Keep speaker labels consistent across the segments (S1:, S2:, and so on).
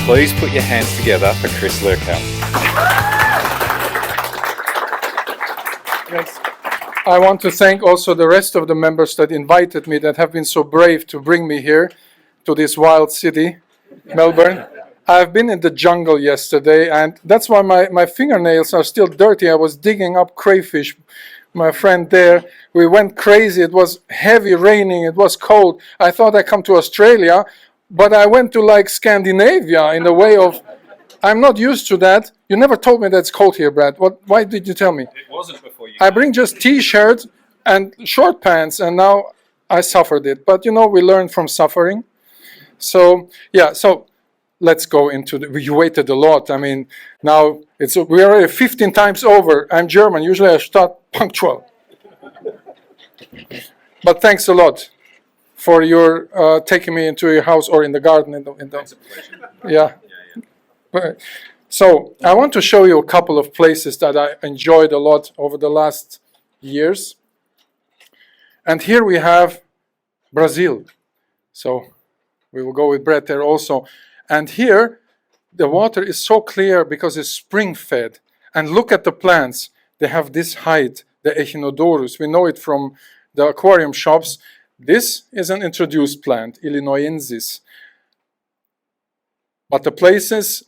S1: Please put your hands together for Chris Lukhaup.
S2: Yes. I want to thank also the rest of the members that invited me, that have been so brave to bring me here to this wild city, Melbourne. I've been in the jungle yesterday, and that's why my fingernails are still dirty. I was digging up crayfish. My friend there, we went crazy. It was heavy raining. It was cold. I thought I'd come to Australia, but I went to like Scandinavia in the way of, I'm not used to that. You never told me that it's cold here, Brad. Why did you tell me?
S1: It wasn't before you.
S2: I bring just t-shirt and short pants, and now I suffered it. But you know, we learn from suffering. So yeah, so let's go into you waited a lot. I mean, now we are 15 times over. I'm German. Usually I start punctual. But thanks a lot for your taking me into your house or in the garden.
S1: It's a pleasure.
S2: Yeah. So I want to show you a couple of places that I enjoyed a lot over the last years. And here we have Brazil. So we will go with Brett there also. And here the water is so clear because it's spring fed. And look at the plants. They have this height, the Echinodorus. We know it from the aquarium shops. This is an introduced plant, Illinoisensis. But the places,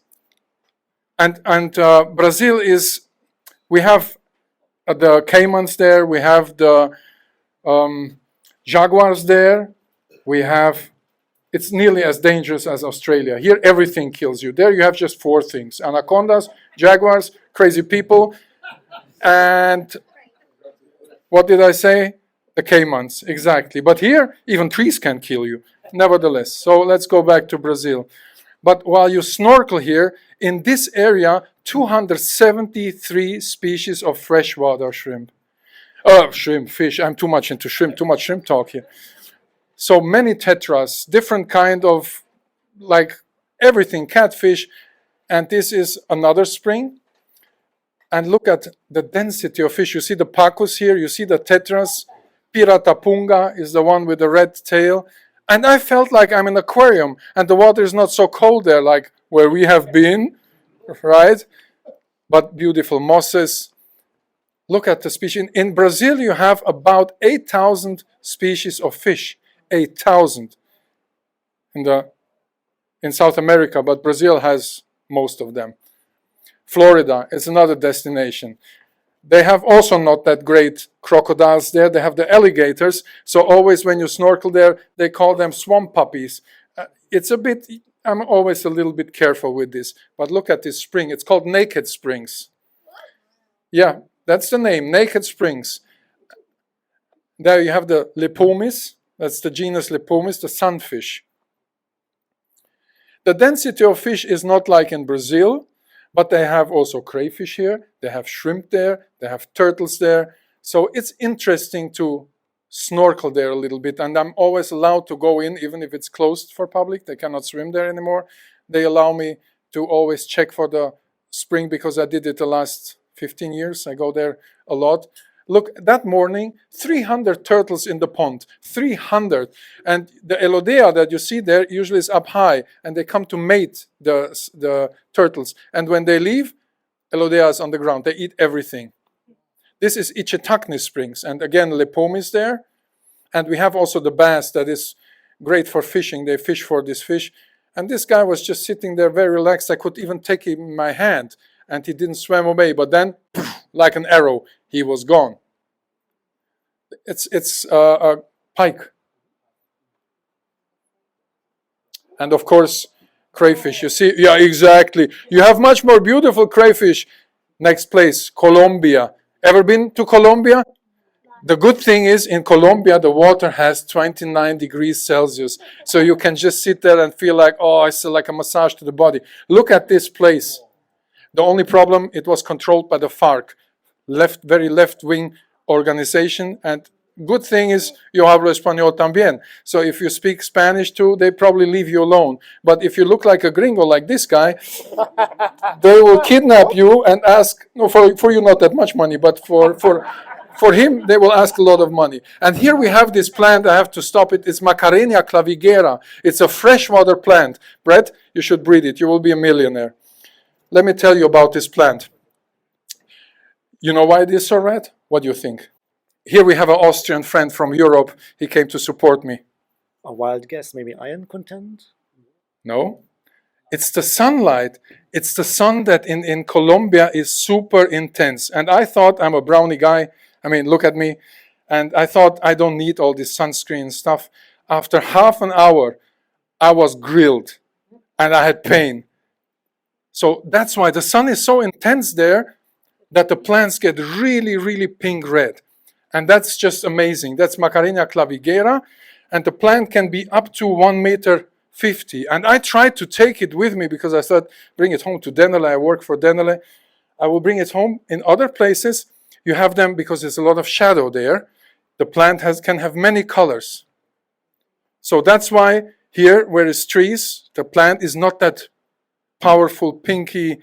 S2: and Brazil is, we have the caimans there, we have the jaguars there, we have, it's nearly as dangerous as Australia. Here everything kills you. There you have just 4 things: anacondas, jaguars, crazy people, and what did I say? The caimans, exactly. But here even trees can kill you, nevertheless. So let's go back to Brazil. But while you snorkel here, in this area, 273 species of freshwater shrimp. Fish. I'm too much into shrimp, too much shrimp talk here. So many tetras, different kind of, like everything, catfish. And this is another spring. And look at the density of fish. You see the pacus here, you see the tetras. Piratapunga is the one with the red tail. And I felt like I'm in an aquarium, and the water is not so cold there like where we have been, right? But beautiful mosses. Look at the species. In Brazil, you have about 8,000 species of fish. 8,000 in South America, but Brazil has most of them. Florida is another destination. They have also not that great crocodiles there. They have the alligators. So always when you snorkel there, they call them swamp puppies. It's a bit, I'm always a little bit careful with this. But look at this spring. It's called Naked Springs. Yeah, that's the name, Naked Springs. There you have the Lepomis. That's the genus Lepomis, the sunfish. The density of fish is not like in Brazil. But they have also crayfish here, they have shrimp there, they have turtles there. So it's interesting to snorkel there a little bit. And I'm always allowed to go in, even if it's closed for public. They cannot swim there anymore. They allow me to always check for the spring because I did it the last 15 years. I go there a lot. Look, that morning, 300 turtles in the pond, 300. And the Elodea that you see there usually is up high, and they come to mate the turtles. And when they leave, Elodea is on the ground. They eat everything. This is Ichetakni Springs, and again, Lepom is there. And we have also the bass that is great for fishing. They fish for this fish. And this guy was just sitting there very relaxed. I could even take him in my hand, and he didn't swim away. But then, like an arrow, he was gone. It's a pike. And of course, crayfish. You see, yeah, exactly. You have much more beautiful crayfish. Next place, Colombia. Ever been to Colombia? The good thing is in Colombia, the water has 29 degrees Celsius. So you can just sit there and feel like, oh, it's like a massage to the body. Look at this place. The only problem, it was controlled by the FARC, very left-wing organization. And good thing is, yo hablo español también. So if you speak Spanish too, they probably leave you alone. But if you look like a gringo like this guy, they will kidnap you and ask, no, for you not that much money, but for For him, they will ask a lot of money. And here we have this plant. I have to stop it. It's Macarenia clavigera. It's a freshwater plant. Brett, you should breed it. You will be a millionaire. Let me tell you about this plant. You know why it is so red? What do you think? Here we have an Austrian friend from Europe. He came to support me.
S3: A wild guess, maybe iron content?
S2: No. It's the sunlight. It's the sun that in Colombia is super intense. And I thought I'm a brownie guy. I mean, look at me. And I thought I don't need all this sunscreen stuff. After half an hour, I was grilled and I had pain. So that's why the sun is so intense there that the plants get really, really pink red. And that's just amazing. That's Macarenia clavigera. And the plant can be up to 1 meter 50. And I tried to take it with me because I thought, bring it home to Denele. I work for Denele. I will bring it home. In other places, you have them because there's a lot of shadow there. The plant can have many colors. So that's why here, where it's trees, the plant is not that powerful, pinky.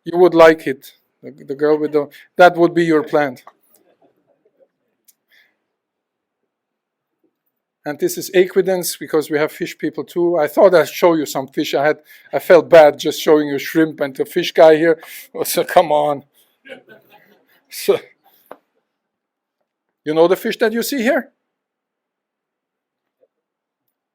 S2: You would like it. The girl with that would be your plant. And this is equidens because we have fish people too. I thought I'd show you some fish. I felt bad just showing you shrimp and the fish guy here. So come on. So, you know the fish that you see here?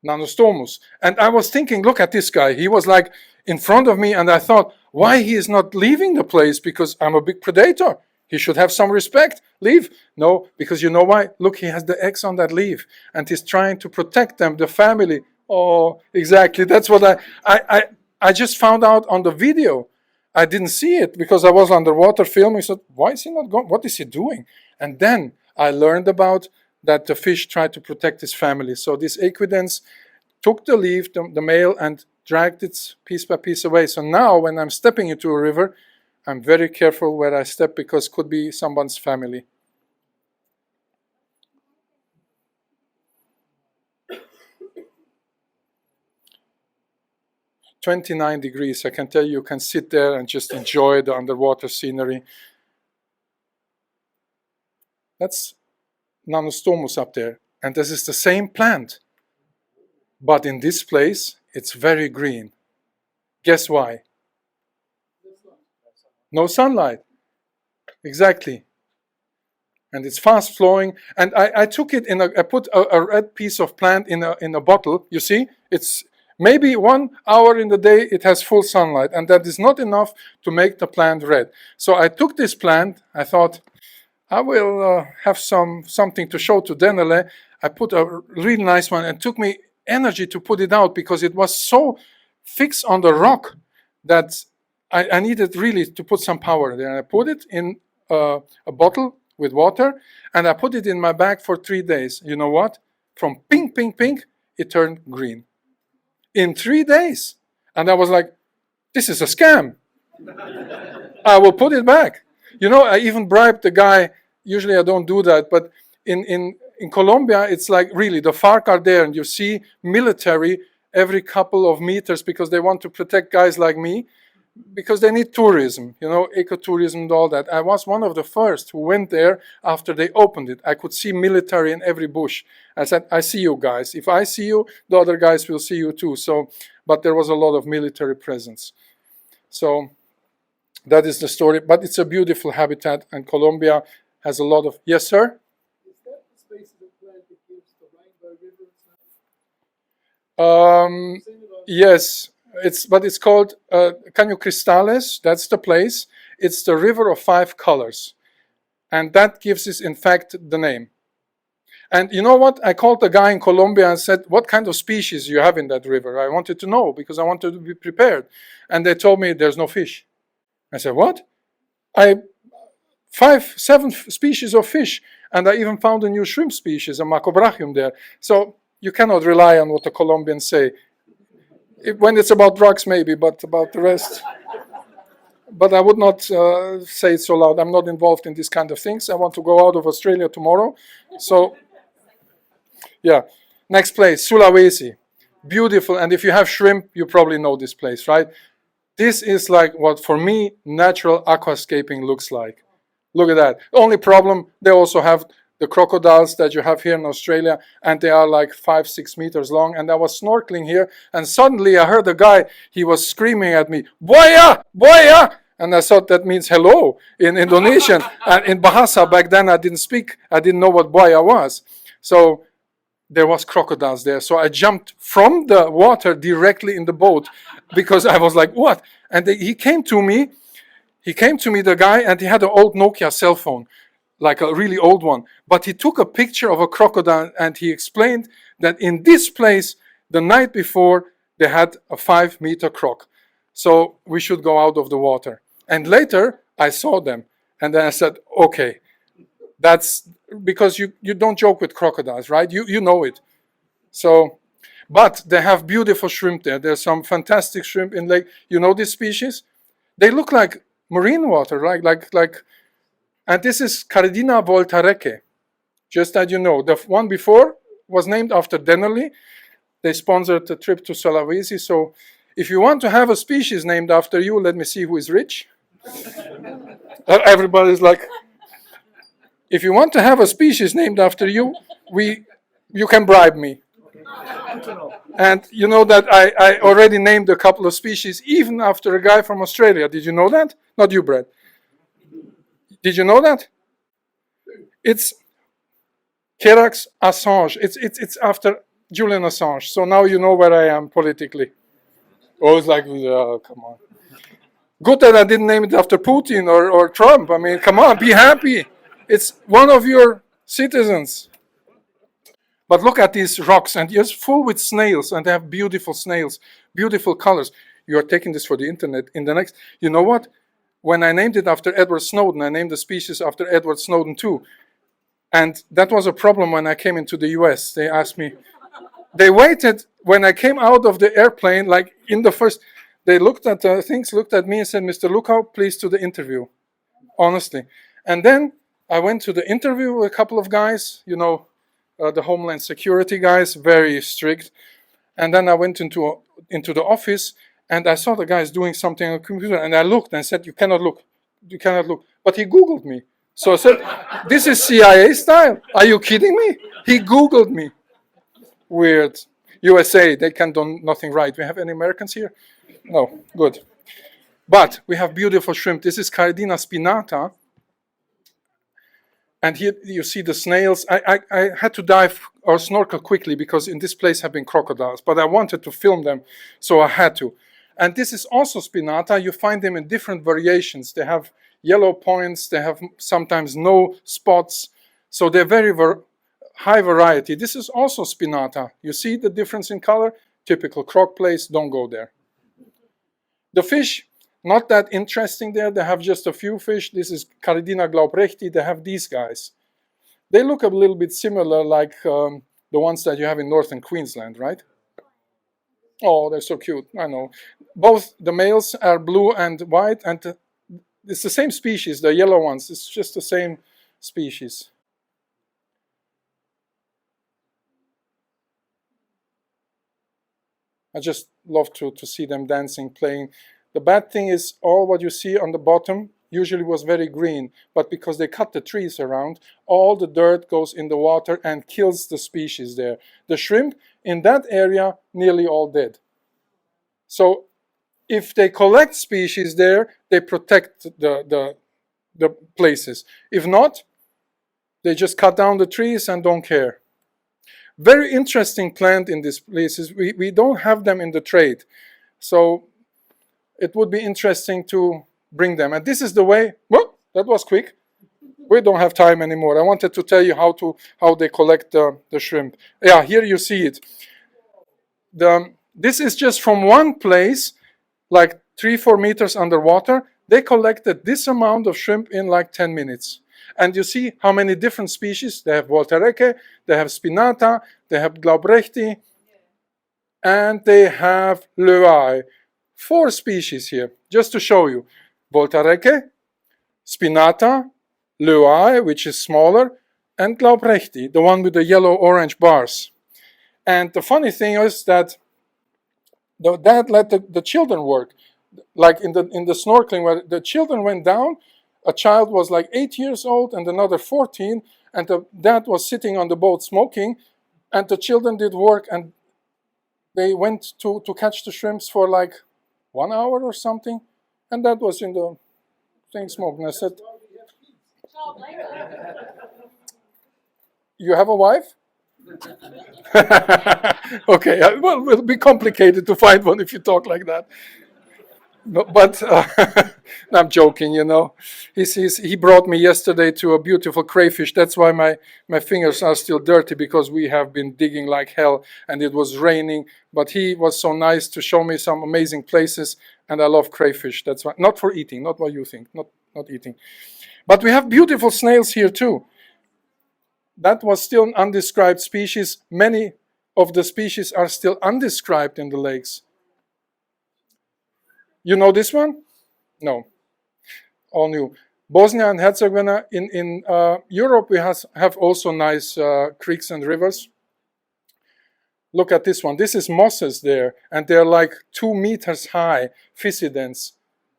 S2: Nanostomus. And I was thinking, look at this guy. He was like in front of me and I thought, why he is not leaving the place? Because I'm a big predator. He should have some respect. Leave? No, because you know why? Look, he has the eggs on that leaf and he's trying to protect them, the family. Oh, exactly. That's what I just found out on the video. I didn't see it because I was underwater filming. So why is he not going? What is he doing? And then I learned about that the fish tried to protect his family. So this equidens took the leaf, the male, and dragged it piece by piece away. So now when I'm stepping into a river, I'm very careful where I step because it could be someone's family. (29 degrees). I can tell you can sit there and just enjoy the underwater scenery. That's Nanostomus up there. And this is the same plant. But in this place, it's very green. Guess why? No sunlight. Exactly. And it's fast flowing. And I took it I put a red piece of plant in a bottle. You see, it's maybe 1 hour in the day it has full sunlight. And that is not enough to make the plant red. So I took this plant. I thought, I will have something to show to Denele. I put a really nice one and it took me energy to put it out because it was so fixed on the rock that I needed really to put some power there. And I put it in a bottle with water and I put it in my bag for 3 days. You know what? From pink, pink, pink, it turned green. In 3 days. And I was like, this is a scam. I will put it back. You know, I even bribed the guy. Usually I don't do that, but in Colombia, it's like really the FARC are there and you see military every couple of meters because they want to protect guys like me because they need tourism, you know, ecotourism and all that. I was one of the first who went there after they opened it. I could see military in every bush. I said, I see you guys. If I see you, the other guys will see you too. So, but there was a lot of military presence. So that is the story. But it's a beautiful habitat and Colombia has a lot of... Yes, sir?
S4: Is that the species of plant that gives the Rainbow River its name?
S2: Yes. But it's called Caño Cristales. That's the place. It's the river of 5 colors. And that gives it, in fact, the name. And you know what? I called the guy in Colombia and said, what kind of species you have in that river? I wanted to know because I wanted to be prepared. And they told me there's no fish. I said, what? 7 species of fish. And I even found a new shrimp species, a Macrobrachium there. So you cannot rely on what the Colombians say. When it's about drugs, maybe, but about the rest. But I would not say it so loud. I'm not involved in these kind of things. I want to go out of Australia tomorrow. So, yeah. Next place, Sulawesi. Beautiful. And if you have shrimp, you probably know this place, right? This is like what, for me, natural aquascaping looks like. Look at that. Only problem, they also have the crocodiles that you have here in Australia, and they are like 5-6 meters long. And I was snorkeling here, and suddenly I heard a guy, he was screaming at me, "Buaya! Buaya!" And I thought that means hello in Indonesian. And in Bahasa, back then I didn't know what buaya was. So there was crocodiles there. So I jumped from the water directly in the boat because I was like, what? And he came to me, the guy, and he had an old Nokia cell phone, like a really old one. But he took a picture of a crocodile and he explained that in this place, the night before, they had a 5-meter croc. So we should go out of the water. And later, I saw them. And then I said, okay, that's because you don't joke with crocodiles, right? You know it. So, but they have beautiful shrimp there. There's some fantastic shrimp in lake. You know this species? They look like marine water, right? Like, and this is Cardina voltareke. Just that you know, the one before was named after Dennerly. They sponsored a trip to Sulawesi. So, if you want to have a species named after you, let me see who is rich. Everybody's like, if you want to have a species named after you, you can bribe me. And you know that I already named a couple of species, even after a guy from Australia. Did you know that? Not you, Brad. Did you know that? It's Cerax Assange. It's after Julian Assange. So now you know where I am politically. Oh, it's like, oh, come on. Good that I didn't name it after Putin or Trump. I mean, come on, be happy. It's one of your citizens. But look at these rocks, and it's full with snails, and they have beautiful snails, beautiful colors. You are taking this for the internet. In the next, you know what? When I named it after Edward Snowden, I named the species after Edward Snowden too. And that was a problem when I came into the US. They asked me, they waited when I came out of the airplane, like in the first, they looked at things, looked at me and said, "Mr. Lukhaup, please to the interview." Honestly. And then I went to the interview with a couple of guys, you know, the Homeland Security guys, very strict. And then I went into the office and I saw the guys doing something on the computer, and I looked and said, you cannot look. But he Googled me. So I said, this is CIA style. Are you kidding me? He Googled me. Weird. USA, they can do nothing right. We have any Americans here? No, good. But we have beautiful shrimp. This is Cardina spinata. And here you see the snails. I had to dive or snorkel quickly because in this place have been crocodiles, but I wanted to film them, so I had to. And this is also spinata. You find them in different variations. They have yellow points. They have sometimes no spots. So they're very high variety. This is also spinata. You see the difference in color? Typical croc place. Don't go there. The fish, not that interesting there. They have just a few fish. This is Cardina glaubrechti. They have these guys. They look a little bit similar like the ones that you have in northern Queensland, right? Oh, they're so cute. I know. Both the males are blue and white, and it's the same species, the yellow ones. It's just the same species. I just love to see them dancing, playing. The bad thing is all what you see on the bottom usually was very green, but because they cut the trees around, all the dirt goes in the water and kills the species there. The shrimp in that area nearly all dead. So if they collect species there, they protect the places. If not, they just cut down the trees and don't care. Very interesting plant in these places. We don't have them in the trade. So it would be interesting to bring them. And this is the way, well, that was quick. We don't have time anymore. I wanted to tell you how they collect the shrimp. Yeah, here you see it. This is just from one place, like 3-4 meters underwater. They collected this amount of shrimp in like 10 minutes. And you see how many different species. They have voltareke, they have spinata, they have glaubrechti, and they have leuae. 4 species here, just to show you. Voltareke, spinata, leuae, which is smaller, and glaubrechti, the one with the yellow-orange bars. And the funny thing is that the dad let the children work. Like in the snorkeling, where the children went down, a child was like 8 years old and another 14, and the dad was sitting on the boat smoking, and the children did work, and they went to catch the shrimps for like 1 hour or something, and that was in the thing smoking. I said, you have a wife? Okay, well, it'll be complicated to find one if you talk like that. No, but I'm joking, you know. He brought me yesterday to a beautiful crayfish. That's why my fingers are still dirty, because we have been digging like hell and it was raining. But he was so nice to show me some amazing places, and I love crayfish. That's why, not for eating, not what you think, not eating. But we have beautiful snails here too. That was still an undescribed species. Many of the species are still undescribed in the lakes. You know this one? No. All new. Bosnia and Herzegovina. In Europe, we have also nice creeks and rivers. Look at this one. This is mosses there, and they're like 2 meters high, physidens.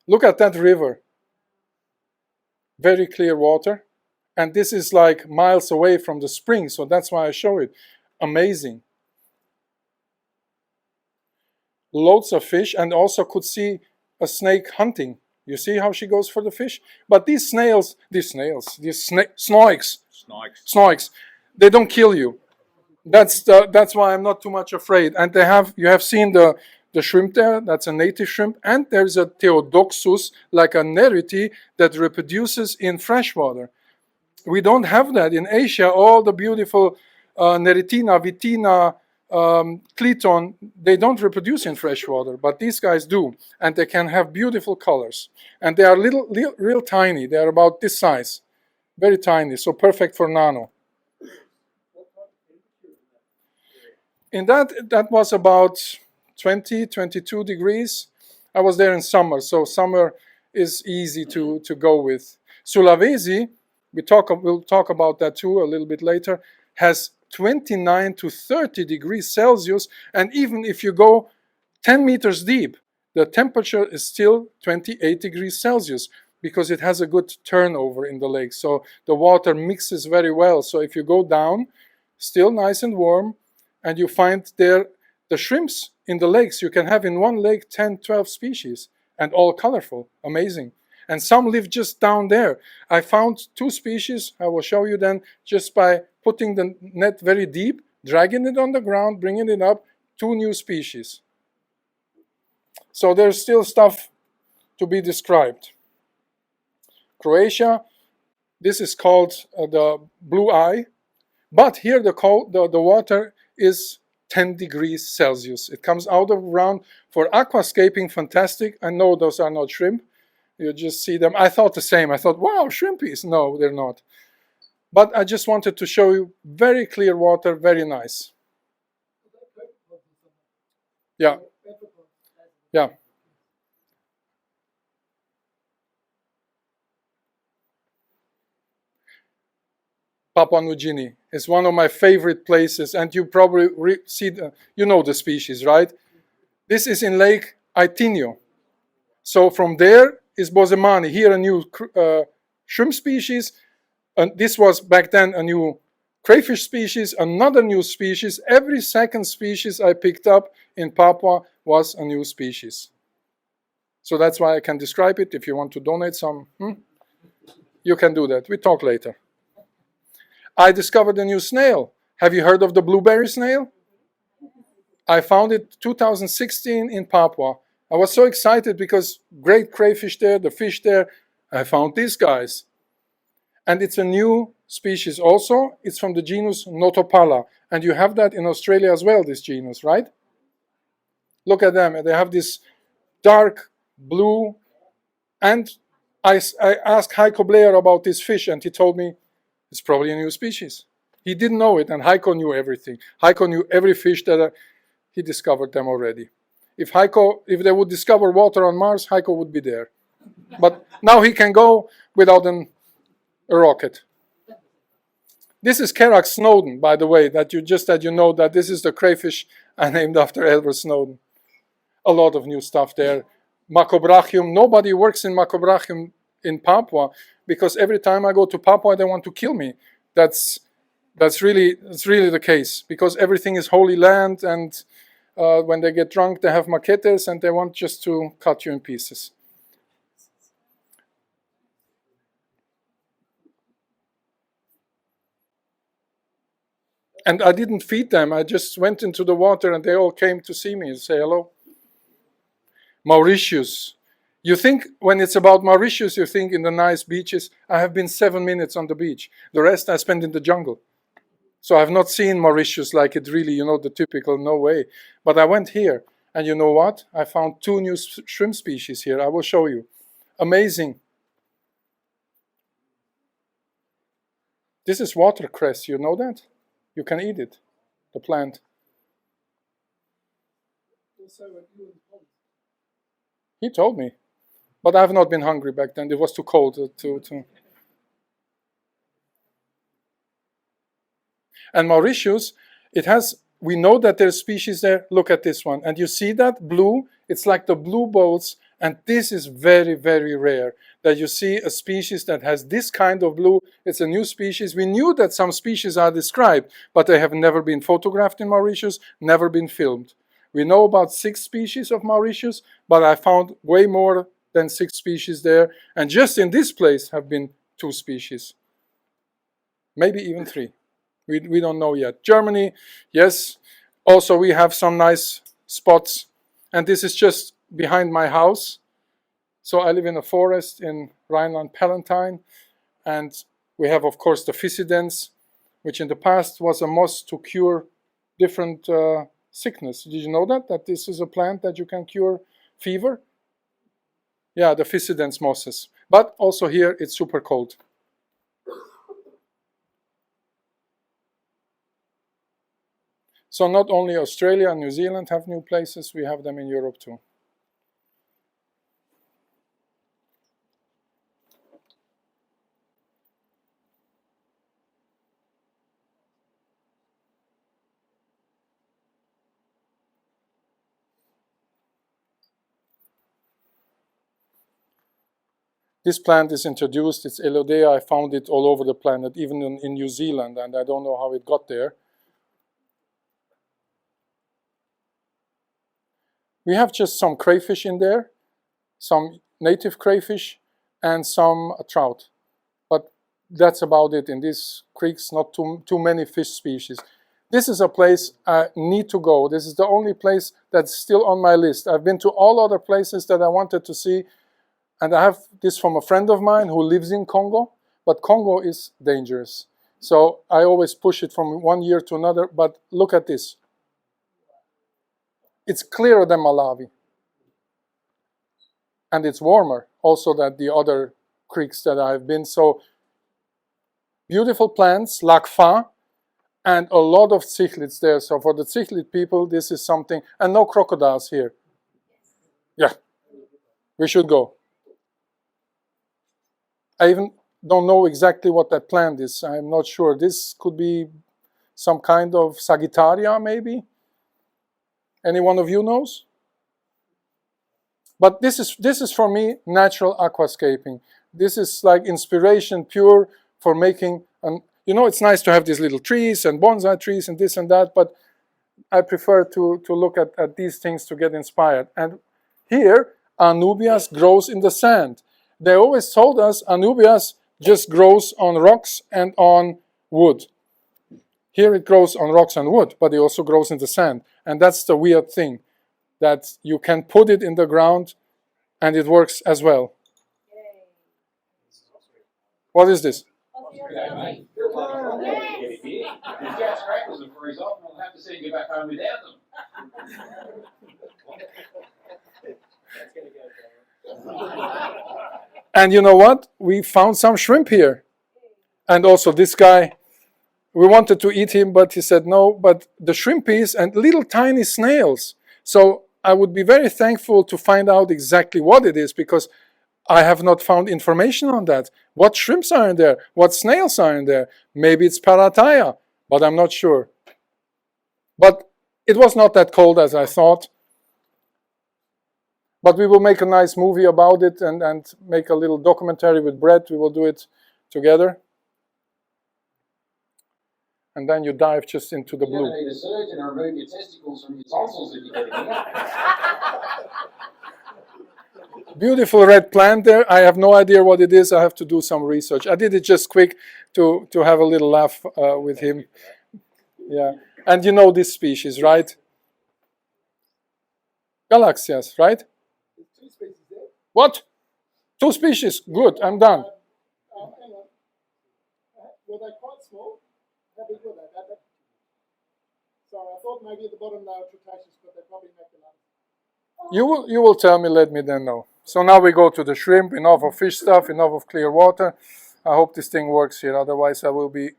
S2: Look at that river. Very clear water. And this is like miles away from the spring, so that's why I show it. Amazing. Loads of fish, and also could see a snake hunting. You see how she goes for the fish? But these snoiks, they don't kill you. That's why I'm not too much afraid. And you have seen the shrimp there. That's a native shrimp, and there's a Theodoxus, like a neriti, that reproduces in freshwater. We don't have that in Asia. All the beautiful Neritina, Vitina, Clifton, they don't reproduce in freshwater, but these guys do, and they can have beautiful colors. And they are real tiny. They are about this size, very tiny, so perfect for nano. In that was about 20, 22 degrees. I was there in summer, so summer is easy to go with. Sulawesi, we'll talk about that too a little bit later, has 29 to 30 degrees Celsius, and even if you go 10 meters deep, the temperature is still 28 degrees Celsius, because it has a good turnover in the lake, so the water mixes very well. So if you go down, still nice and warm, and you find there the shrimps in the lakes. You can have in one lake 10, 12 species, and all colorful, amazing. And some live just down there. I found 2 species, I will show you then, just by putting the net very deep, dragging it on the ground, bringing it up, 2 new species. So there's still stuff to be described. Croatia, this is called the blue eye, but here the water is 10 degrees Celsius. It comes out of ground for aquascaping, fantastic. I know those are not shrimp. You just see them. I thought the same. I thought, wow, shrimpies. No, they're not. But I just wanted to show you very clear water, very nice. Yeah. Yeah. Papua New Guinea is one of my favorite places, and you probably see, you know the species, right? This is in Lake Aitinho. So from there is Bosemani. Here a new shrimp species, and this was back then a new crayfish species, another new species. Every second species I picked up in Papua was a new species. So that's why I can describe it. If you want to donate some, you can do that. We talk later. I discovered a new snail. Have you heard of the blueberry snail? I found it 2016 in Papua. I was so excited because great crayfish there, the fish there. I found these guys. And it's a new species also. It's from the genus Notopala. And you have that in Australia as well, this genus, right? Look at them. They have this dark blue. And I asked Heiko Blair about this fish, and he told me it's probably a new species. He didn't know it, and Heiko knew everything. Heiko knew every fish that he discovered them already. If they would discover water on Mars, Heiko would be there. But now he can go without a rocket. This is Kerak Snowden, by the way, that you know that this is the crayfish I named after Edward Snowden. A lot of new stuff there. Macobrachium, nobody works in Macobrachium in Papua, because every time I go to Papua, they want to kill me. That's really the case, because everything is holy land, and when they get drunk, they have machetes, and they want just to cut you in pieces. And I didn't feed them. I just went into the water, and they all came to see me and say hello. Mauritius. You think, when it's about Mauritius, you think in the nice beaches. I have been 7 minutes on the beach. The rest I spent in the jungle. So I've not seen Mauritius like it really, the typical, no way. But I went here, and you know what? I found 2 new shrimp species here. I will show you. Amazing. This is watercress, you know that? You can eat it, the plant.
S4: Also at Ewens Ponds.
S2: He told me. But I've not been hungry back then. It was too cold to. And Mauritius, we know that there's species there. Look at this one. And you see that blue? It's like the blue bowls. And this is very, very rare, that you see a species that has this kind of blue. It's a new species. We knew that some species are described, but they have never been photographed in Mauritius, never been filmed. We know about 6 species of Mauritius, but I found way more than 6 species there. And just in this place have been 2 species. Maybe even 3. We don't know yet. Germany, yes. Also, we have some nice spots. And this is just behind my house. So I live in a forest in Rhineland-Palatinate. And we have, of course, the Physidens, which in the past was a moss to cure different sickness. Did you know that this is a plant that you can cure fever? Yeah, the Physidens mosses. But also here, it's super cold. So not only Australia and New Zealand have new places, we have them in Europe too. This plant is introduced, it's Elodea. I found it all over the planet, even in New Zealand, and I don't know how it got there. We have just some crayfish in there, some native crayfish, and some trout. But that's about it. In these creeks, not too many fish species. This is a place I need to go. This is the only place that's still on my list. I've been to all other places that I wanted to see. And I have this from a friend of mine who lives in Congo. But Congo is dangerous. So I always push it from one year to another. But look at this. It's clearer than Malawi. And it's warmer also than the other creeks that I've been. So beautiful plants, lakfa, and a lot of cichlids there. So for the cichlid people, this is something. And no crocodiles here. Yeah, we should go. I even don't know exactly what that plant is. I'm not sure. This could be some kind of Sagittaria, maybe. Any one of you knows? But this is for me natural aquascaping. This is like inspiration pure for making an. It's nice to have these little trees and bonsai trees and this and that, but I prefer to look at these things to get inspired. And here, Anubias grows in the sand. They always told us Anubias just grows on rocks and on wood. Here it grows on rocks and wood, but it also grows in the sand. And that's the weird thing, that you can put it in the ground and it works as well. What is this? And you know what? We found some shrimp here. And also this guy, we wanted to eat him, but he said no. But the shrimpies and little tiny snails. So I would be very thankful to find out exactly what it is, because I have not found information on that. What shrimps are in there? What snails are in there? Maybe it's parataya, but I'm not sure. But it was not that cold as I thought. But we will make a nice movie about it and make a little documentary with Brett. We will do it together. And then you dive just into the blue.
S5: You're going to need a surgeon to remove your testicles from your tonsils if you get in here.
S2: Beautiful red plant there. I have no idea what it is. I have to do some research. I did it just quick to have a little laugh with him. Yeah. And you know this species, right? Galaxias, right?
S4: There's 2 species there.
S2: What? 2 species. Good. I'm done.
S4: Hang on. Were they quite small? How big were they? Sorry, I thought maybe at the bottom they were Cretaceous, but they're probably Macular.
S2: You will tell me, let me then know. So now we go to the shrimp. Enough of fish stuff, enough of clear water. I hope this thing works here. Otherwise, I will be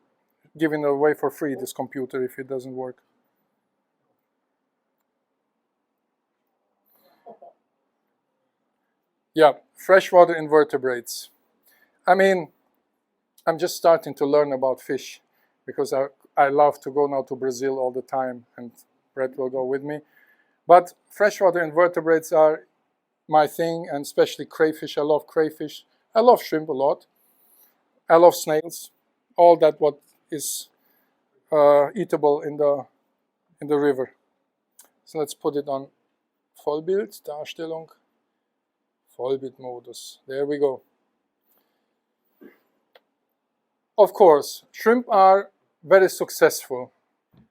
S2: giving it away for free, this computer, if it doesn't work. Yeah, freshwater invertebrates. I mean, I'm just starting to learn about fish because I love to go now to Brazil all the time, and Brett will go with me. But freshwater invertebrates are my thing, and especially crayfish. I love crayfish. I love shrimp a lot. I love snails. All that what is eatable in the river. So let's put it on Vollbild, Darstellung. Vollbildmodus. There we go. Of course, shrimp are very successful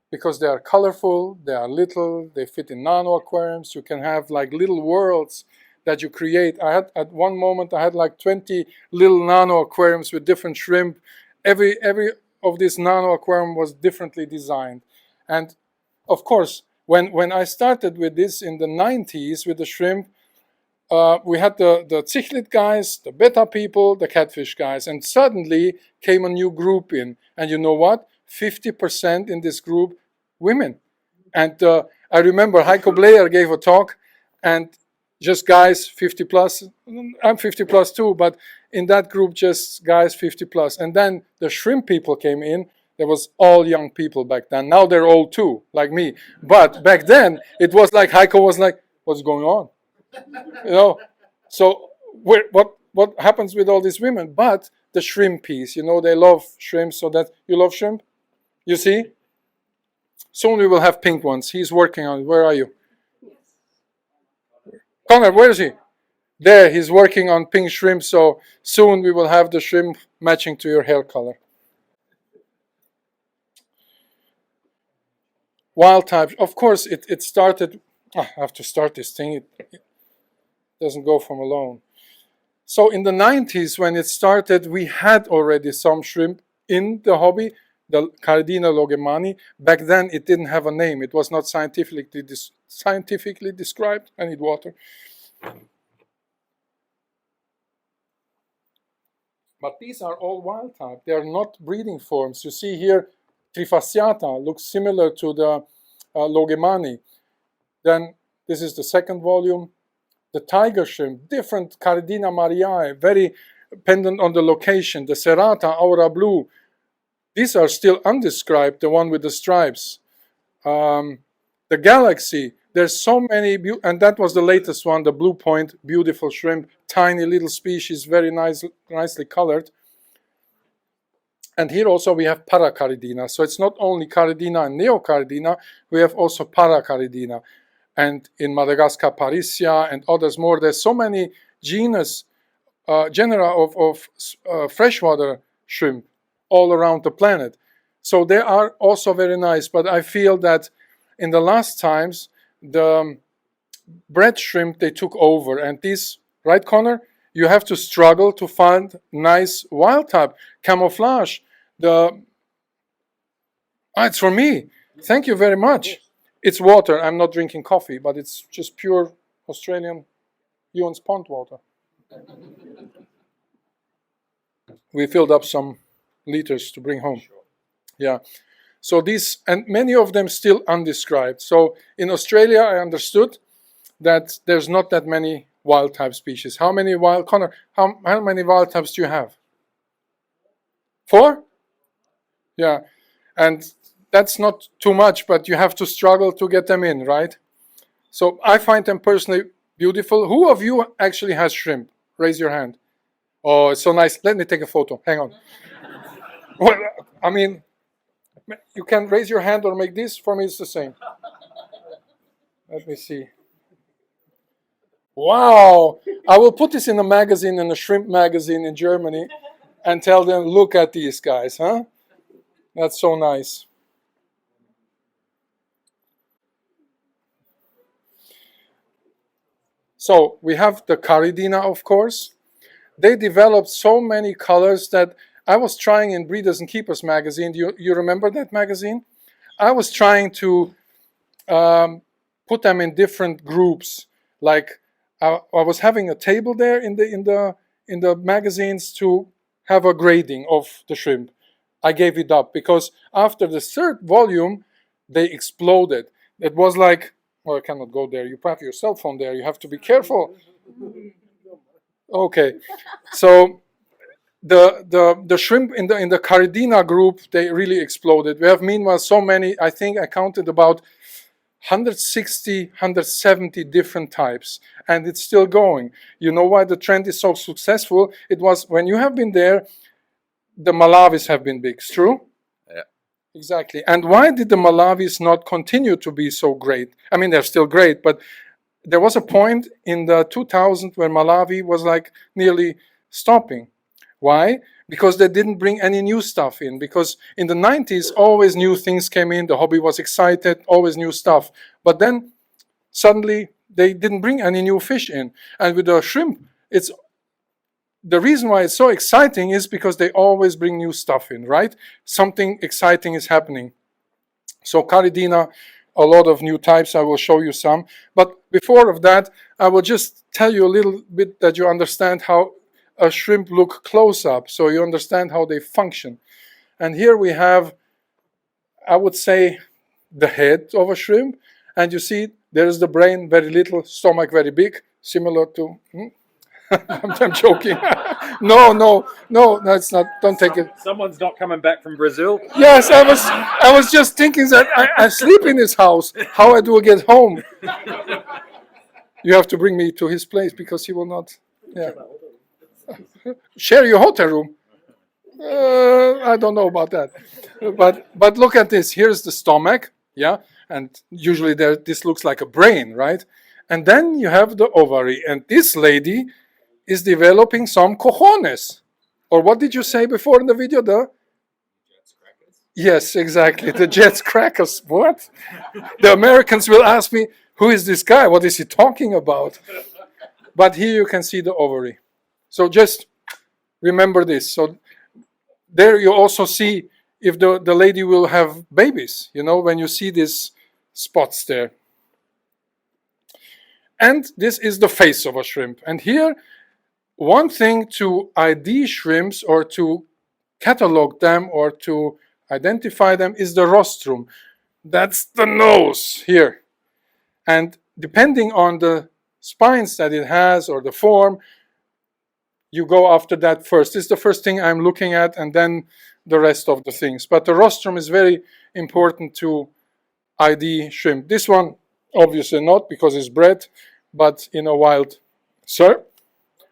S2: because they are colorful, they are little, they fit in nano aquariums. You can have like little worlds that you create. I had at one moment I had like 20 little nano aquariums with different shrimp. Every of this nano aquarium was differently designed. And of course, when I started with this in the 90s with the shrimp, we had the cichlid guys, the betta people, the catfish guys, and suddenly came a new group in. And you know what? 50% in this group, women. And I remember Heiko Bleyer gave a talk, and just guys 50 plus. I'm 50 plus too, but in that group, just guys 50 plus. And then the shrimp people came in. There was all young people back then. Now they're old too, like me. But back then, it was like Heiko was like, what's going on? You know, so what happens with all these women? But the shrimp piece, you know, they love shrimp. So that you love shrimp, you see. Soon we will have pink ones. He's working on it. Where are you, Connor? Where is he? There. He's working on pink shrimp. So soon we will have the shrimp matching to your hair color. Wild type. Of course, it started. I have to start this thing. It doesn't go from alone. So in the 90s, when it started, we had already some shrimp in the hobby, the Caridina logemani. Back then, it didn't have a name. It was not scientifically described. I need water. But these are all wild type. They are not breeding forms. You see here, Trifasciata looks similar to the logemani. Then this is the second volume. The tiger shrimp, different Caridina mariae, very dependent on the location. The serrata, aura blue, these are still undescribed, the one with the stripes. The galaxy, there's so many, and that was the latest one, the blue point, beautiful shrimp, tiny little species, very nicely colored. And here also we have Paracaridina. So it's not only Caridina and Neocaridina, we have also Paracaridina. And in Madagascar, Parisia and others more. There's so many genera of freshwater shrimp all around the planet. So they are also very nice. But I feel that in the last times, the bread shrimp, they took over. And these, right, Connor? You have to struggle to find nice wild type. Camouflage. It's for me. Thank you very much. It's water. I'm not drinking coffee, but it's just pure Australian Ewens Pond water. We filled up some liters to bring home. Yeah. So these, and many of them still undescribed. So in Australia, I understood that there's not that many wild type species. How many Connor, how many wild types do you have? 4? Yeah. And that's not too much, but you have to struggle to get them in, right? So I find them personally Beautiful. Who of you actually has shrimp? Raise your hand. Oh, it's so nice. Let me take a photo. Hang on. Well, I mean, you can raise your hand or make this. For me, it's the same. Let me see. Wow. I will put this in a magazine, in a shrimp magazine in Germany, and tell them, look at these guys, huh? That's so nice. So we have the Caridina, of course. They developed so many colors that I was trying in Breeders and Keepers magazine. You remember that magazine? I was trying to put them in different groups. Like I was having a table there in the magazines to have a grading of the shrimp. I gave it up because after the third volume, they exploded. It was like, well, I cannot go there. You have your cell phone there. You have to be careful. Okay, so the shrimp in the Caridina group, they really exploded. We have meanwhile so many. I think I counted about 160, 170 different types, and it's still going. You know why the trend is so successful? It was when you have been there. The Malawis have been big, it's true?
S1: Yeah.
S2: Exactly. And why did the Malawis not continue to be so great? I mean, they're still great, but there was a point in the 2000 where Malawi was like nearly stopping. Why? Because they didn't bring any new stuff in. Because in the 90s, always new things came in. The hobby was excited, always new stuff. But then suddenly they didn't bring any new fish in. And with the shrimp, it's the reason why it's so exciting is because they always bring new stuff in, right? Something exciting is happening. So Caridina, a lot of new types. I will show you some. But before of that, I will just tell you a little bit that you understand how a shrimp look close up, so you understand how they function. And here we have, I would say, the head of a shrimp. And you see, there's the brain, very little, stomach very big, similar to... I'm joking. No, that's not. Don't take it.
S1: Someone's not coming back from Brazil.
S2: Yes, I was just thinking that I sleep in his house. How I do get home? You have to bring me to his place because he will not. Yeah. Share your hotel room. I don't know about that. But look at this. Here's the stomach. Yeah, and usually this looks like a brain, right? And then you have the ovary, and this lady is developing some cojones. Or what did you say before in the video? Yes, exactly. The Jets crackers. What? The Americans will ask me, who is this guy? What is he talking about? But here you can see the ovary. So just remember this. So there you also see if the lady will have babies, you know, when you see these spots there. And this is the face of a shrimp. And here, one thing to ID shrimps or to catalog them or to identify them is the rostrum. That's the nose here. And depending on the spines that it has or the form, you go after that first. This is the first thing I'm looking at, and then the rest of the things. But the rostrum is very important to ID shrimp. This one, obviously not, because it's bred, but in a wild. Sir?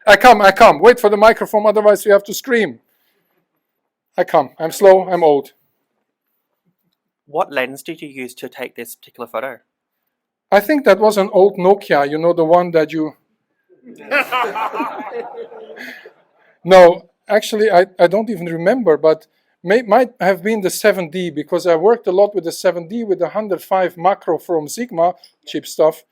S2: I come. Wait for the microphone, otherwise you have to scream. I come. I'm slow, I'm old.
S6: What lens did you use to take this particular photo?
S2: I think that was an old Nokia, you know, the one that you... No, actually, I don't even remember, but might have been the 7D, because I worked a lot with the 7D with the 105 macro from Sigma, cheap stuff.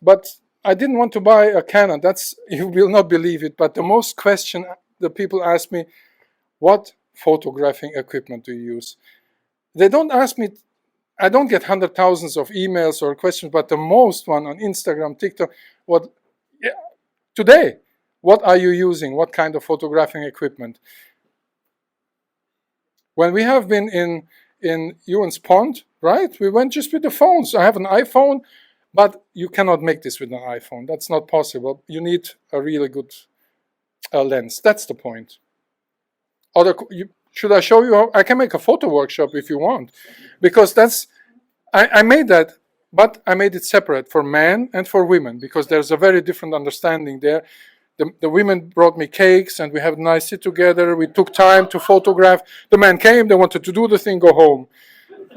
S2: But I didn't want to buy a Canon. That's, you will not believe it, but the most question the people ask me, what photographing equipment do you use? They don't ask me, I don't get hundred thousands of emails or questions, but the most one on Instagram, TikTok, today, what are you using? What kind of photographing equipment? When we have been in Ewens Pond, right? We went just with the phones. I have an iPhone, but you cannot make this with an iPhone. That's not possible. You need a really good lens. That's the point. Should I show you how? I can make a photo workshop if you want, because that's, I made that but I made it separate for men and for women because there's a very different understanding there. The women brought me cakes and we had a nice sit together. We took time to photograph. The men came, they wanted to do the thing, go home.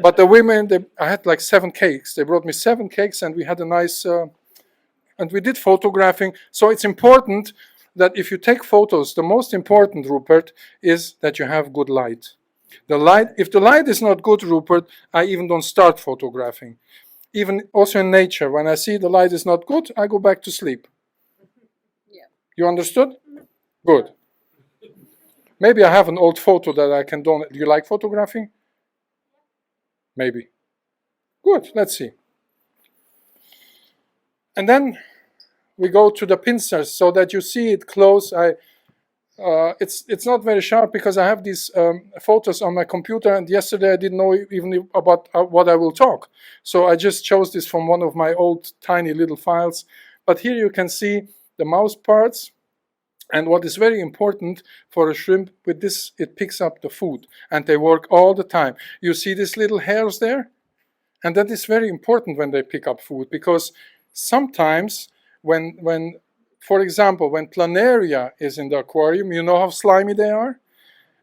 S2: But the women, I had like 7 cakes. They brought me 7 cakes and we had a nice, and we did photographing. So it's important that if you take photos, the most important, Rupert, is that you have good light. If the light is not good, Rupert, I even don't start photographing. Even also in nature, when I see the light is not good, I go back to sleep.
S7: Yeah.
S2: You understood? Good. Maybe I have an old photo that I can donate. Do you like photographing? Maybe. Good, let's see. And then we go to the pincers so that you see it close. It's not very sharp because I have these photos on my computer, and yesterday I didn't know even about what I will talk. So I just chose this from one of my old tiny little files. But here you can see the mouth parts. And what is very important for a shrimp, with this, it picks up the food. And they work all the time. You see these little hairs there? And that is very important when they pick up food, because sometimes when for example, when planaria is in the aquarium, you know how slimy they are?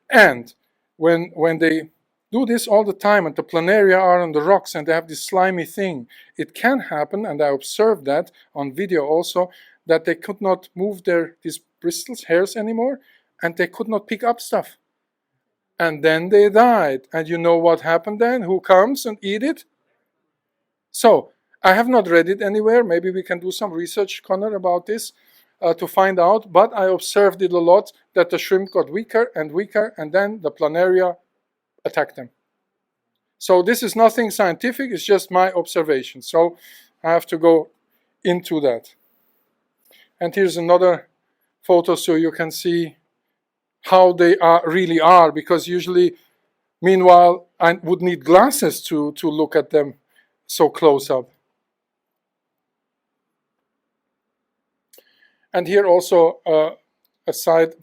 S2: And when they do this all the time and the planaria are on the rocks and they have this slimy thing, it can happen, and I observed that on video also, that they could not move these bristles, hairs anymore, and they could not pick up stuff. And then they died. And you know what happened then? Who comes and eat it? So, I have not read it anywhere. Maybe we can do some research, Connor, about this to find out. But I observed it a lot, that the shrimp got weaker and weaker, and then the planaria attacked them. So this is nothing scientific, it's just my observation. So I have to go into that. And here's another photo so you can see how they really are, because usually, meanwhile, I would need glasses to look at them so close up. And here also a side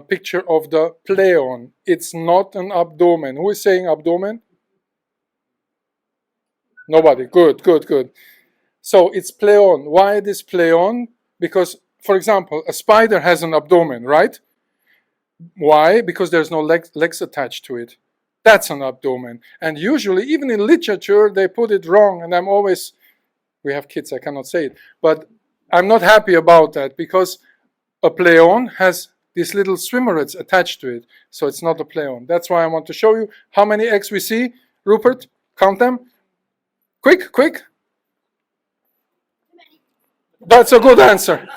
S2: picture of the pleon. It's not an abdomen. Who is saying abdomen? Nobody. Good, good, good. So it's pleon. Why this pleon? Because, for example, a spider has an abdomen, right? Why? Because there's no legs attached to it. That's an abdomen. And usually, even in literature, they put it wrong. And I'm always, we have kids, I cannot say it, but I'm not happy about that, because a pleon has these little swimmerets attached to it. So it's not a pleon. That's why I want to show you how many eggs we see. Rupert, count them. Quick, quick. That's a good answer.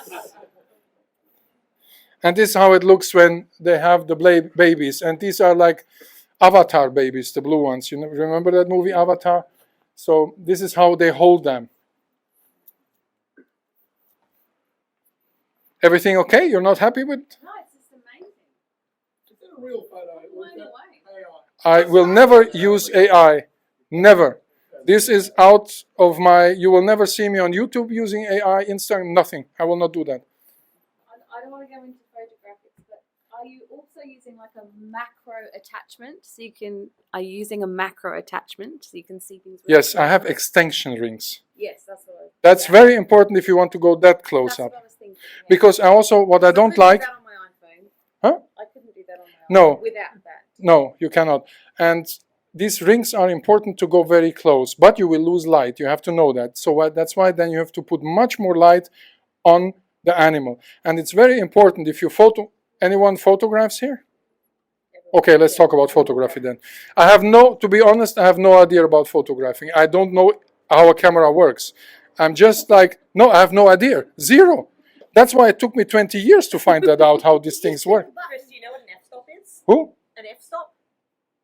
S2: And this is how it looks when they have the babies. And these are like Avatar babies, the blue ones. You remember that movie, Avatar? So this is how they hold them. Everything okay? You're not happy with?
S7: No, it's just amazing.
S4: Is that a real photo? Or is
S7: Blown
S4: that
S7: away.
S4: AI?
S2: I will never use AI. Never. This is out of my, you will never see me on YouTube using AI, Instagram, nothing. I will not do that.
S7: I don't want to go into photographics, but are you also using like a macro attachment? So are you using a macro attachment so you can see things?
S2: Yes, I have extension rings.
S7: Yes, that's what I was thinking.
S2: That's very important if you want to go that close
S7: That's
S2: up.
S7: what I was thinking. Yeah.
S2: Because I also, what I don't like,
S7: couldn't do that on my iPhone.
S2: Huh?
S7: I couldn't do that on my
S2: No.
S7: iPhone without that.
S2: no, you cannot. And these rings are important to go very close, but you will lose light. You have to know that. So that's why then you have to put much more light on the animal. And it's very important if you anyone photographs here? Okay, let's talk about photography then. To be honest, I have no idea about photographing. I don't know how a camera works. I'm just like, no, I have no idea. Zero. That's why it took me 20 years to find that out, how these things work.
S8: Chris, do you know what an f-stop is?
S2: Who?
S8: An f-stop?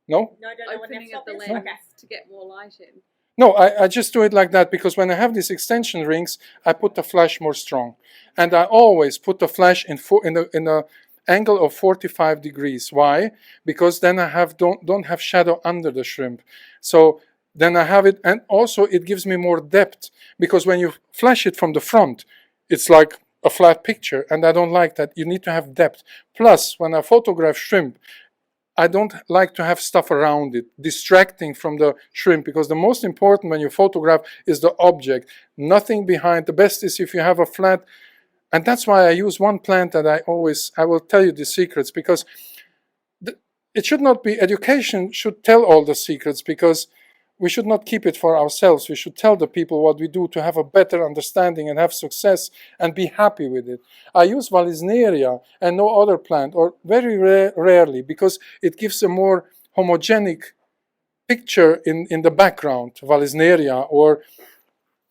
S2: No?
S8: No, don't know what an
S7: Opening of
S8: f-stop
S7: the
S8: is?
S7: lens
S8: Okay.
S7: to get more light in.
S2: No, I just do it like that because when I have these extension rings, I put the flash more strong. And I always put the flash in a angle of 45 degrees. Why? Because then I don't have shadow under the shrimp. So then I have it, and also it gives me more depth, because when you flash it from the front, it's like a flat picture, and I don't like that. You need to have depth. Plus, when I photograph shrimp, I don't like to have stuff around it, distracting from the shrimp, because the most important when you photograph is the object, nothing behind. The best is if you have a flat, and that's why I use one plant that I will tell you the secrets, because it should not be, education should tell all the secrets, because we should not keep it for ourselves. We should tell the people what we do to have a better understanding and have success and be happy with it. I use Vallisneria and no other plant, or very rarely, because it gives a more homogenic picture in the background. Vallisneria, or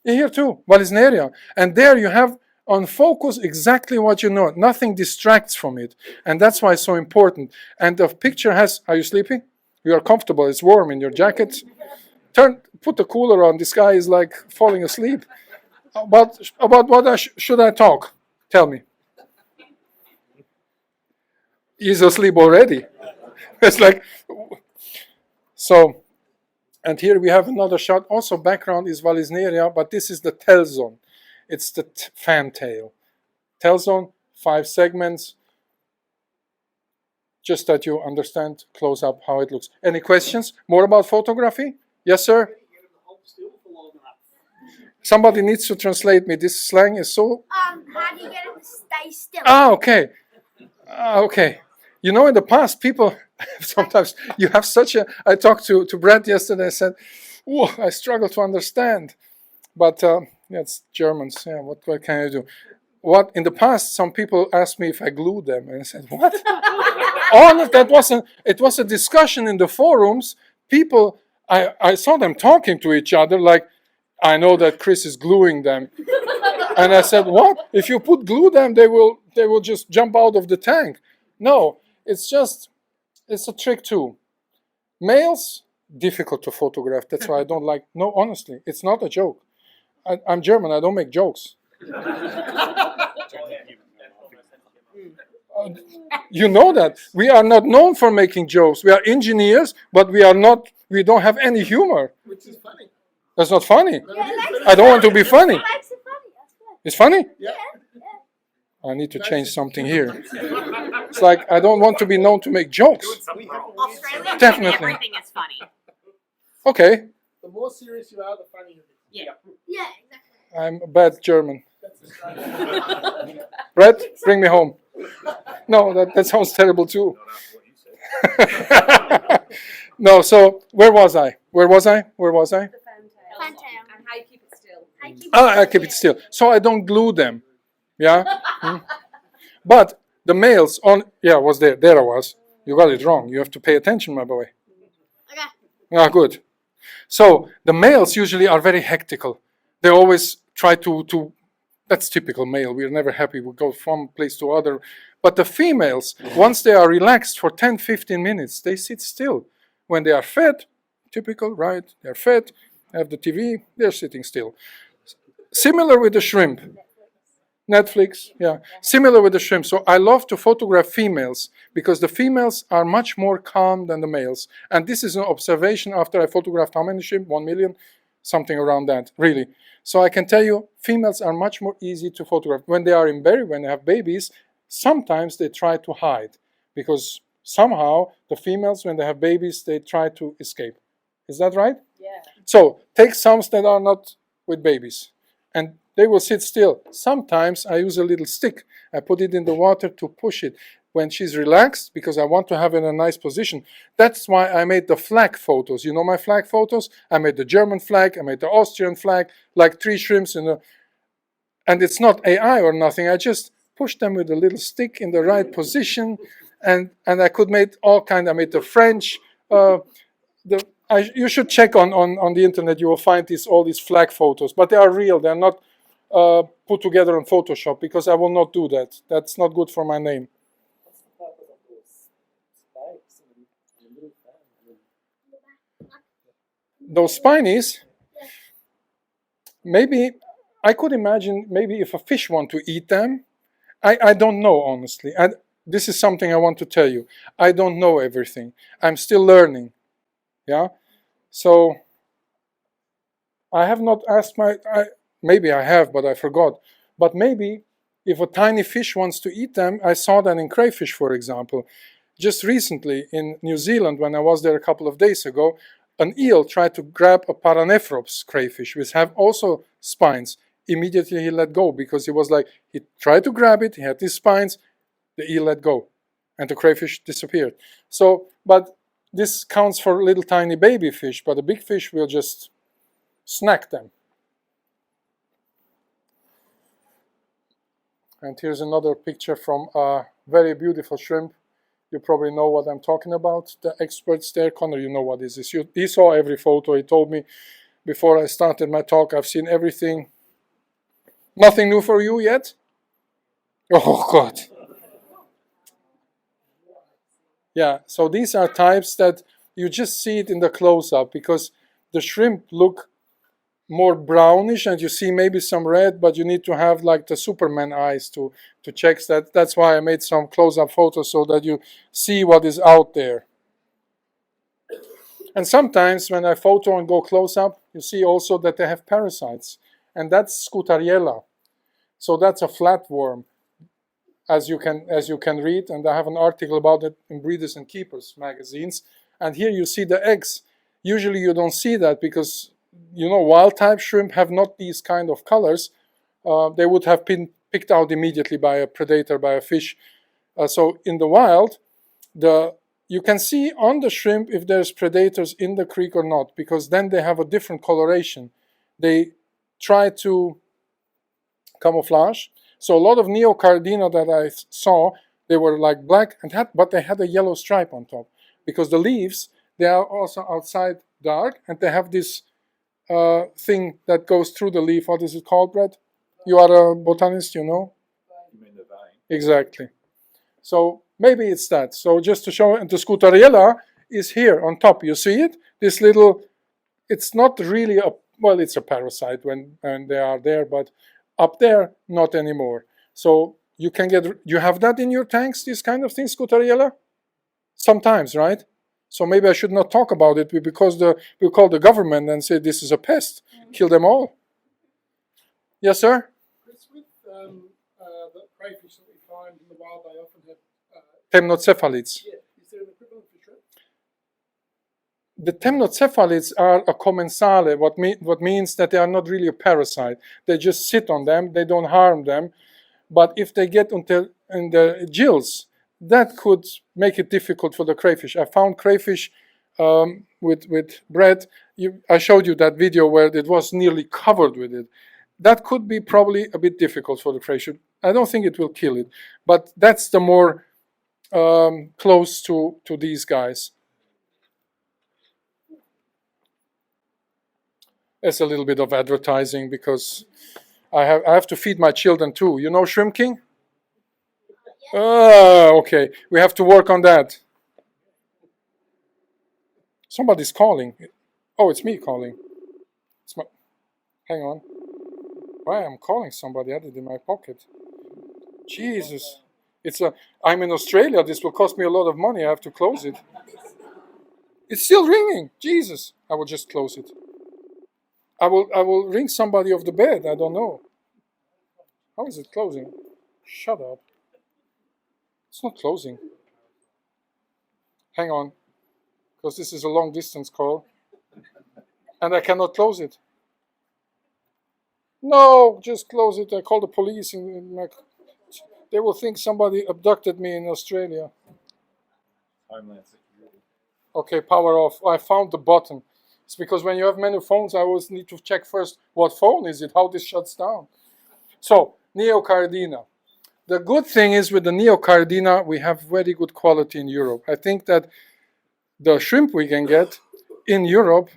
S2: here too, Vallisneria. And there you have on focus exactly what you know. Nothing distracts from it. And that's why it's so important. And the picture has, are you sleepy? You are comfortable, it's warm in your jacket. Put the cooler on. This guy is like falling asleep. About what should I talk? Tell me. He's asleep already. It's like, so, and here we have another shot. Also background is Vallisneria, but this is the tail zone. It's the fantail. Tail zone, 5 segments. Just that you understand close up how it looks. Any questions? More about photography? Yes, sir? Somebody needs to translate me. This slang is so...
S9: How do you get it to stay still?
S2: Okay. Okay. You know, in the past, people... sometimes you have such a... I talked to Brad yesterday. I said, oh, I struggle to understand. But it's Germans. Yeah, what can I do? What in the past, some people asked me if I glued them. And I said, what? It was a discussion in the forums. People... I saw them talking to each other like, I know that Chris is gluing them. And I said, what? If you glue them, they will just jump out of the tank. No, it's a trick too. Males, difficult to photograph. That's why I don't like, no, honestly, it's not a joke. I'm German, I don't make jokes. You know that. We are not known for making jokes. We are engineers, but we don't have any humor.
S4: Which is funny.
S2: That's not funny.
S9: Yeah,
S2: I don't want to be funny.
S9: It makes it funny. That's good.
S2: It's funny?
S4: Yeah.
S2: I need to change something here. It's like I don't want to be known to make jokes.
S8: Australian
S2: Definitely.
S8: everything is funny.
S2: Okay,
S4: The more serious you are, the funnier it is.
S8: Yeah.
S9: Yeah, exactly.
S2: I'm a bad German.
S4: That's Australian.
S2: Brett, bring me home. No, that sounds terrible too. No, so where was I?
S7: The fantail.
S9: Fantail.
S7: And how you keep it still.
S2: I keep it still. So I don't glue them. Yeah? But the males was there. There I was. You got it wrong. You have to pay attention, my boy.
S9: Okay.
S2: Good. So the males usually are very hectical. They always try to that's typical male. We're never happy. We go from place to other. But the females, once they are relaxed for 10, 15 minutes, they sit still. When they are fed, typical, right? They're fed, have the TV, they're sitting still. Similar with the shrimp. Netflix, yeah. Similar with the shrimp. So I love to photograph females because the females are much more calm than the males. And this is an observation after I photographed how many shrimp? 1 million? Something around that, really. So I can tell you, females are much more easy to photograph. When they are in berry, when they have babies, sometimes they try to hide because somehow the females, when they have babies, they try to escape. Is that right?
S7: Yeah.
S2: So take some that are not with babies and they will sit still. Sometimes I use a little stick. I put it in the water to push it. When she's relaxed, because I want to have it in a nice position. That's why I made the flag photos. You know my flag photos? I made the German flag, I made the Austrian flag, like 3 shrimps and it's not AI or nothing. I just pushed them with a little stick in the right position, and I could make all kind. I made the French. You should check on the internet. You will find all these flag photos, but they are real. They are not put together on Photoshop because I will not do that. That's not good for my name. Those spinies, maybe I could imagine maybe if a fish want to eat them. I don't know, honestly. And this is something I want to tell you. I don't know everything. I'm still learning. Yeah? So I have not asked maybe I have, but I forgot. But maybe if a tiny fish wants to eat them, I saw that in crayfish, for example. just recently in New Zealand, when I was there a couple of days ago, an eel tried to grab a Paranephrops crayfish, which have also spines. Immediately he let go because he was like, he tried to grab it, he had these spines, the eel let go, and the crayfish disappeared. So, but this counts for little tiny baby fish, but the big fish will just snack them. And here's another picture from a very beautiful shrimp. You probably know what I'm talking about. The experts there, Connor, you know what this is. He saw every photo. He told me before I started my talk, I've seen everything. Nothing new for you yet? Oh, God. Yeah, so these are types that you just see it in the close-up because the shrimp look more brownish and you see maybe some red, but you need to have like the Superman eyes to check that. That's why I made some close-up photos so that you see what is out there. And sometimes when I photo and go close-up, you see also that they have parasites. And that's Scutariella. So that's a flatworm, as you can read, and I have an article about it in Breeders and Keepers magazines. And here you see the eggs. Usually you don't see that because, you know, wild-type shrimp have not these kind of colors. They would have been picked out immediately by a predator, by a fish. So in the wild, you can see on the shrimp if there's predators in the creek or not, because then they have a different coloration. They try to camouflage. So a lot of Neocardina that I saw, they were like black, but they had a yellow stripe on top. Because the leaves, they are also outside dark, and they have this thing that goes through the leaf. What is it called, Brett? You are a botanist, you know?
S1: You mean the vein?
S2: Exactly. So maybe it's that. So just to show, and the Scutariella is here on top. You see it? This little, it's not really it's a parasite when they are there, but up there, not anymore. So you have that in your tanks, these kind of things, Scutariella? Sometimes, right? So maybe I should not talk about it because we'll call the government and say this is a pest. Kill them all. Yes, sir?
S4: Chris, with the crayfish that we find in the wild, they often have
S2: Temnocephalids.
S4: yeah. Is there an equivalent for shrimp?
S2: The temnocephalids are a commensale, what means that they are not really a parasite. They just sit on them, they don't harm them. But if they get in the gills, that could make it difficult for the crayfish. I found crayfish with bread. I showed you that video where it was nearly covered with it. That could be probably a bit difficult for the crayfish. I don't think it will kill it, but that's the more close to these guys. It's a little bit of advertising because I have to feed my children too. You know Shrimp King? Okay. We have to work on that. Somebody's calling. Oh, it's me calling. Hang on. Why I'm calling somebody? I had it in my pocket. Jesus. I'm in Australia. This will cost me a lot of money. I have to close it. It's still ringing. Jesus. I will just close it. I will ring somebody off the bed. I don't know. How is it closing? Shut up. It's not closing. Hang on. Because this is a long distance call. And I cannot close it. No, just close it. I call the police. They will think somebody abducted me in Australia.
S1: Homeland Security.
S2: Okay, power off. I found the button. It's because when you have many phones, I always need to check first what phone is it, how this shuts down. So, Neocardina. The good thing is with the Neocardina, we have very good quality in Europe. I think that the shrimp we can get in Europe,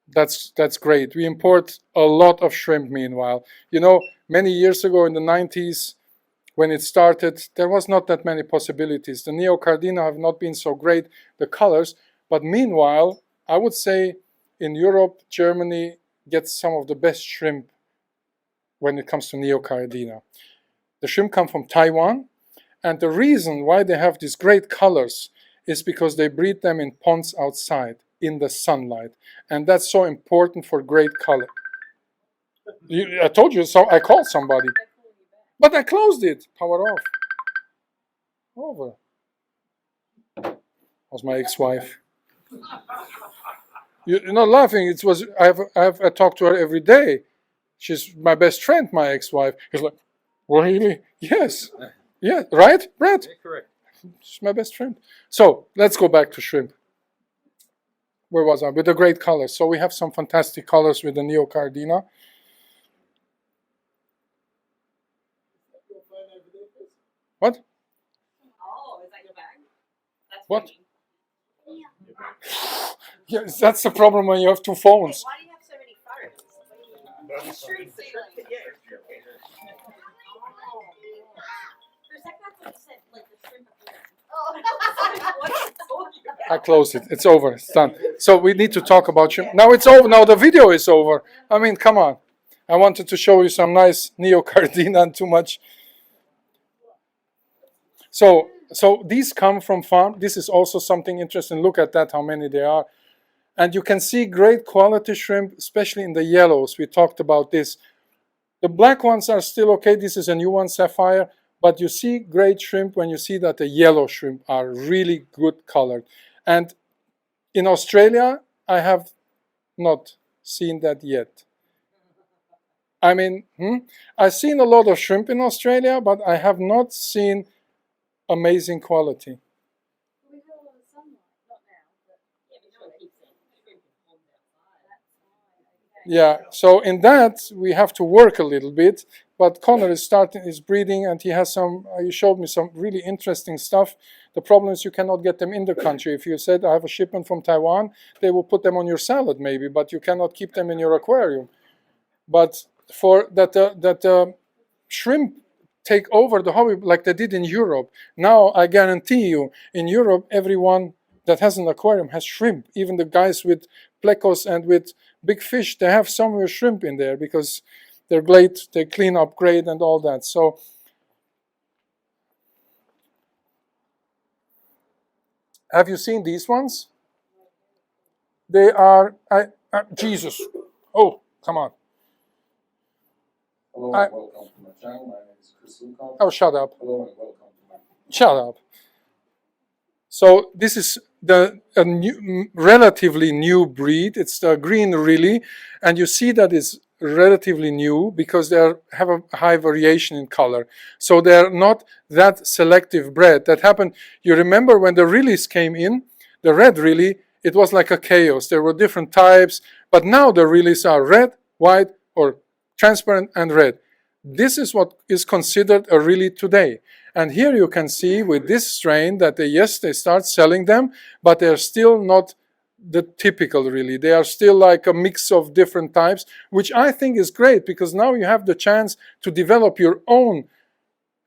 S2: that's great. We import a lot of shrimp meanwhile. You know, many years ago in the 90s, when it started, there was not that many possibilities. The Neocardina have not been so great, the colors, but meanwhile, I would say in Europe, Germany gets some of the best shrimp when it comes to Neocardina. The shrimp come from Taiwan, and the reason why they have these great colors is because they breed them in ponds outside, in the sunlight. And that's so important for great color. I told you, so I called somebody. But I closed it. Power off. Over. Was my ex-wife. You're not laughing. It was. I talk to her every day. She's my best friend, my ex-wife. He's like, really? Yes. Yeah. Right, Brad?
S1: Yeah, correct.
S2: She's my best friend. So let's go back to shrimp. Where was I? With the great colors. So we have some fantastic colors with the Neocardina.
S4: Your phone over there, Chris?
S2: What?
S8: Oh, is that your bag? That's
S2: What?
S8: pretty.
S2: Yeah, that's the problem when you have two phones.
S8: Why do you have so many photos? What do you shrimp ceiling? For a second, I thought you said like the shrimp aquarium. Oh, what are you talking about?
S2: I closed it. It's over. It's done. So we need to talk about shrimp. Now it's over. Now the video is over. I mean, come on. I wanted to show you some nice Neocardina and too much. So these come from farm. This is also something interesting. Look at that, how many there are. And you can see great quality shrimp, especially in the yellows. We talked about this. The black ones are still okay. This is a new one, Sapphire. But you see great shrimp when you see that the yellow shrimp are really good colored. And in Australia, I have not seen that yet. I mean, I've seen a lot of shrimp in Australia, but I have not seen amazing quality.
S7: We have a lot of sunlight, not now, but
S8: Yeah, but no one keeps saying shrimp in ponds outside.
S7: that's fine. Okay.
S2: Yeah, so in that we have to work a little bit. But Connor is breeding, and he has some. He showed me some really interesting stuff. The problem is you cannot get them in the country. If you said I have a shipment from Taiwan, they will put them on your salad maybe, but you cannot keep them in your aquarium. But for that shrimp take over the hobby like they did in Europe. Now I guarantee you, in Europe, everyone that has an aquarium has shrimp. Even the guys with plecos and with big fish, they have somewhere shrimp in there because they're great, they clean up great and all that. So have you seen these ones? They are, Jesus. Oh, come on.
S1: Hello and welcome to my channel. My name is Chris Lukhaup.
S2: Oh, shut up.
S1: Hello and welcome to my
S2: Shut up. So this is a relatively new breed. It's the green really, and you see that it's relatively new because they have a high variation in color. So they're not that selective bred. That happened. You remember when the Rillies came in, the red Rillie, it was like a chaos. There were different types, but now the Rillies are red, white, or transparent and red. This is what is considered a Rillie today. And here you can see with this strain that they start selling them, but they're still not the typical Rillie. They are still like a mix of different types, which I think is great because now you have the chance to develop your own.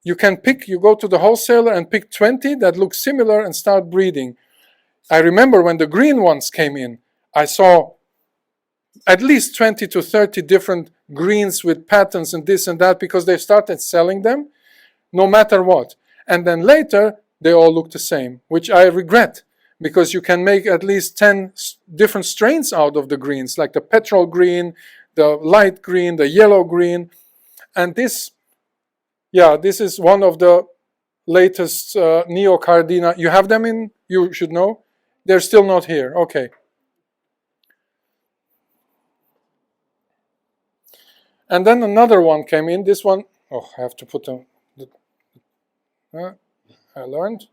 S2: You can pick, you go to the wholesaler and pick 20 that look similar and start breeding. I remember when the green ones came in, I saw at least 20 to 30 different greens with patterns and this and that because they started selling them no matter what. And then later, they all look the same, which I regret because you can make at least 10 different strains out of the greens, like the petrol green, the light green, the yellow green. And this is one of the latest Neocardina. You have them in, you should know. They're still not here. Okay. And then another one came in. This one, oh, I have to put them. I learned.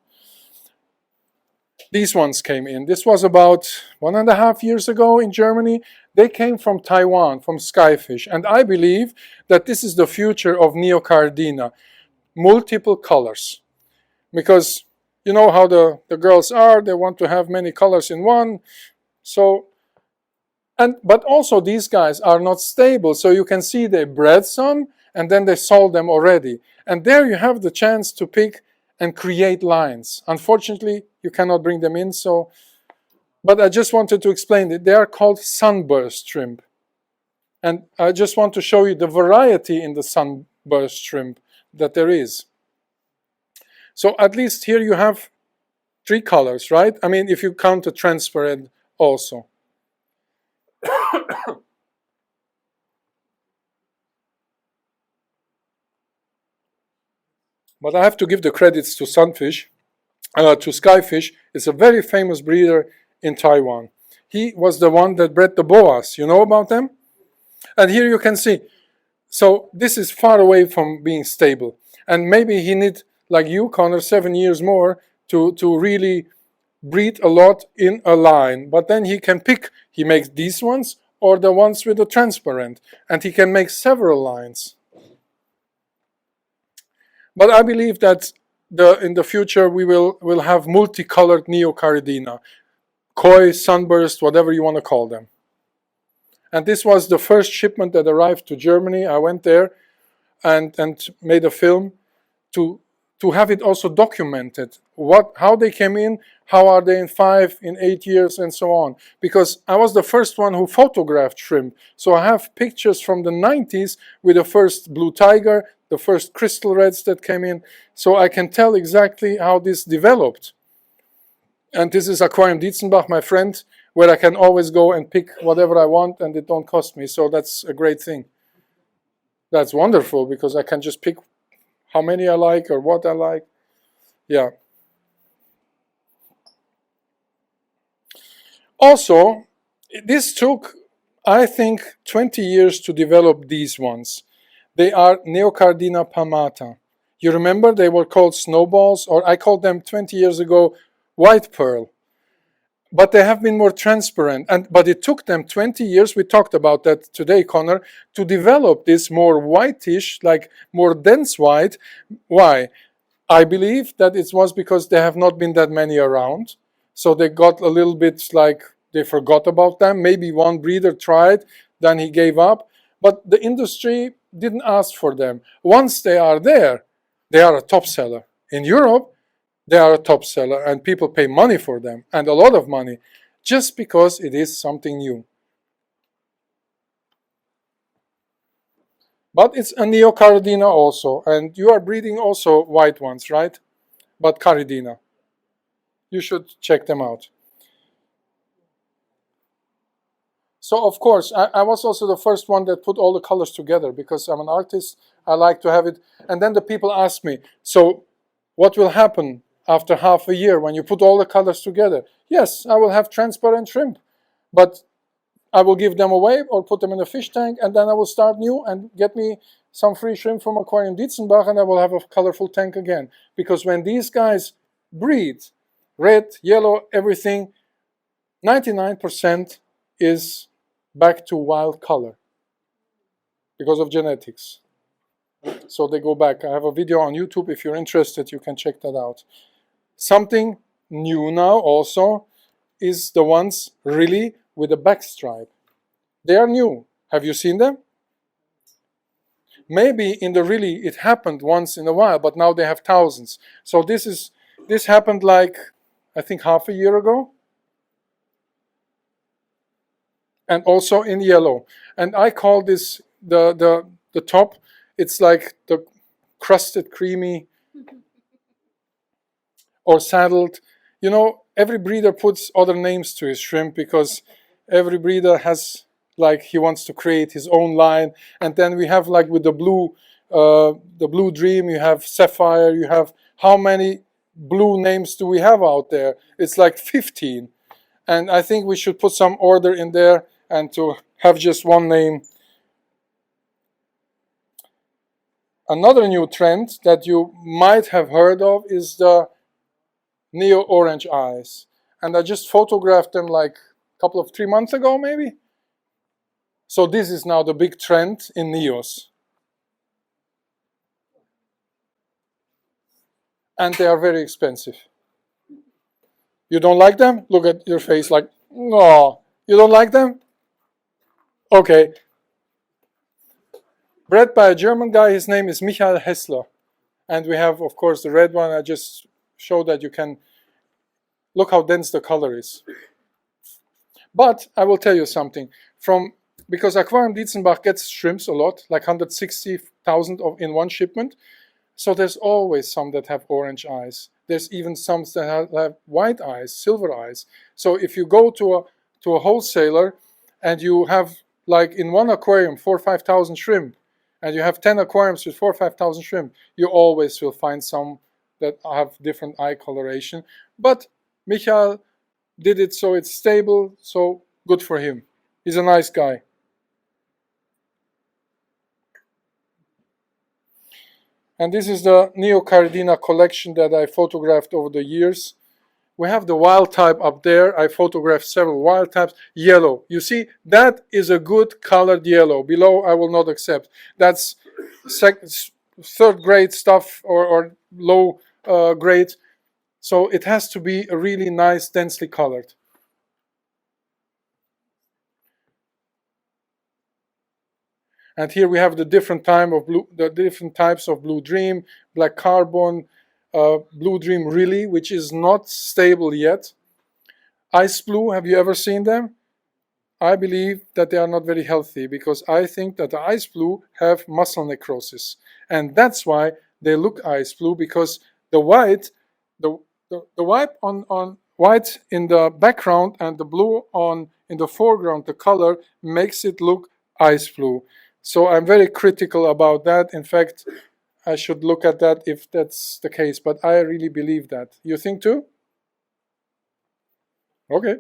S2: These ones came in. This was about 1.5 years ago in Germany. They came from Taiwan, from Skyfish. And I believe that this is the future of Neocardina. Multiple colors. Because you know how the girls are. They want to have many colors in one. So, but also these guys are not stable. So you can see they bred some and then they sold them already. And there you have the chance to pick and create lines. Unfortunately, you cannot bring them in. So, but I just wanted to explain that they are called sunburst shrimp. And I just want to show you the variety in the sunburst shrimp that there is. So at least here you have 3 colors, right? I mean, if you count the transparent also. But I have to give the credits to Sunfish. to skyfish. It's a very famous breeder in Taiwan. He was the one that bred the boas. You know about them? And here you can see. So this is far away from being stable. And maybe he need, like you, Connor, 7 years more to really breed a lot in a line. But then he can pick. He makes these ones or the ones with the transparent. And he can make several lines. But I believe that in the future we will have multicolored neocaridina, koi, sunburst, whatever you want to call them. And this was the first shipment that arrived to Germany. I went there and made a film to have it also documented. How they came in, how are they in 5, in 8 years, and so on. Because I was the first one who photographed shrimp. So I have pictures from the 90s with the first blue tiger, the first crystal reds that came in. So I can tell exactly how this developed. And this is Aquarium Dietzenbach, my friend, where I can always go and pick whatever I want and it don't cost me. So that's a great thing. That's wonderful because I can just pick how many I like or what I like. Yeah. Also, this took, I think, 20 years to develop these ones. They are Neocardina palmata. You remember they were called snowballs, or I called them 20 years ago white pearl. But they have been more transparent. But it took them 20 years, we talked about that today, Connor, to develop this more whitish, like more dense white. Why? I believe that it was because there have not been that many around. So they got a little bit like they forgot about them. Maybe one breeder tried, then he gave up. But the industry didn't ask for them. Once they are there, they are a top seller. In Europe, they are a top seller and people pay money for them, and a lot of money, just because it is something new. But it's a neocaridina also, and you are breeding also white ones, right? But caridina. You should check them out. So of course, I was also the first one that put all the colors together because I'm an artist. I like to have it. And then the people ask me, so what will happen after half a year when you put all the colors together? Yes, I will have transparent shrimp, but I will give them away or put them in a fish tank, and then I will start new and get me some free shrimp from Aquarium Dietzenbach, and I will have a colorful tank again. Because when these guys breed, red, yellow, everything, 99% is back to wild color because of genetics. So they go back. I have a video on YouTube. If you're interested, you can check that out. Something new now also is the ones really with a back stripe. They are new. Have you seen them? Maybe in the really it happened once in a while, but now they have thousands. So this happened like I think half a year ago. And also in yellow. And I call this the top, it's like the crusted creamy or saddled. You know, every breeder puts other names to his shrimp because every breeder has, like, he wants to create his own line. And then we have, like, with the blue dream, you have sapphire, you have, how many blue names do we have out there? It's like 15. And I think we should put some order in there and to have just one name. Another new trend that you might have heard of is the neo orange eyes. And I just photographed them like a couple of 3 months ago, maybe. So this is now the big trend in neos. And they are very expensive. You don't like them? Look at your face like, no, you don't like them? Okay. Bred by a German guy, his name is Michael Hessler. And we have, of course, the red one. I just showed that you can look how dense the color is. But I will tell you something. Because Aquarium Dietzenbach gets shrimps a lot, like 160,000 in one shipment. So there's always some that have orange eyes. There's even some that have white eyes, silver eyes. So if you go to a wholesaler and you have, like in one aquarium, 4,000 or 5,000 shrimp, and you have 10 aquariums with 4,000 or 5,000 shrimp, you always will find some that have different eye coloration. But Michael did it so it's stable, so good for him. He's a nice guy. And this is the Neocardina collection that I photographed over the years. We have the wild type up there. I photographed several wild types. Yellow. You see, that is a good colored yellow. Below, I will not accept. That's third grade stuff or low grade. So it has to be a really nice, densely colored. And here we have the different types of blue dream, black carbon, blue dream really, which is not stable yet. Ice blue, have you ever seen them? I believe that they are not very healthy because I think that the ice blue have muscle necrosis. And that's why they look ice blue, because the white, the white on white in the background and the blue in the foreground, the color makes it look ice blue. So I'm very critical about that. In fact, I should look at that if that's the case, but I really believe that. You think too? Okay.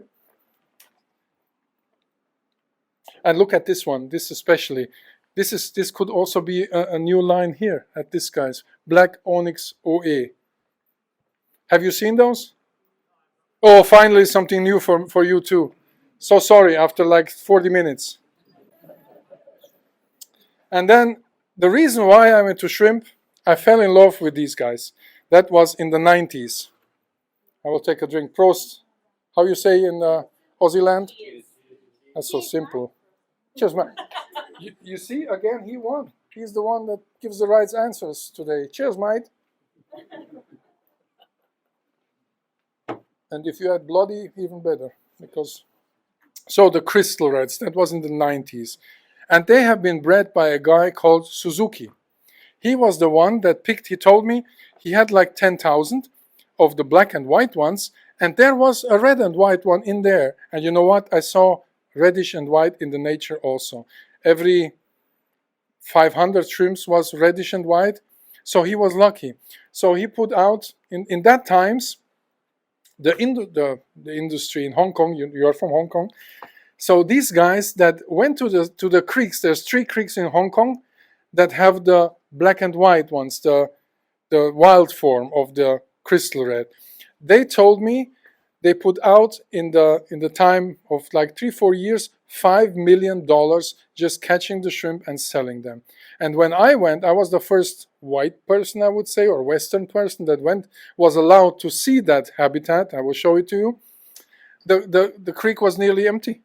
S2: And look at this one, this especially. This could also be a new line here at this guy's, Black Onyx OA. Have you seen those? Oh, finally something new for you too. So sorry, after like 40 minutes. And then the reason why I'm into shrimp, I fell in love with these guys. That was in the 90s. I will take a drink. Prost. How you say in Aussie land? That's so simple. Cheers, man. You see, again, he won. He's the one that gives the right answers today. Cheers, mate. And if you had bloody, even better. So the crystal reds, that was in the 90s. And they have been bred by a guy called Suzuki. He was the one that picked, he told me, he had like 10,000 of the black and white ones, and there was a red and white one in there. And you know what? I saw reddish and white in the nature also. Every 500 shrimps was reddish and white, so he was lucky. So he put out, in that times, the industry in Hong Kong, you are from Hong Kong, so these guys that went to the creeks, there's 3 creeks in Hong Kong that have the black and white ones, the wild form of the crystal red. They told me they put out in the time of like 3-4 years, $5 million just catching the shrimp and selling them. And when I went, I was the first white person, I would say, or Western person that was allowed to see that habitat. I will show it to you. The creek was nearly empty.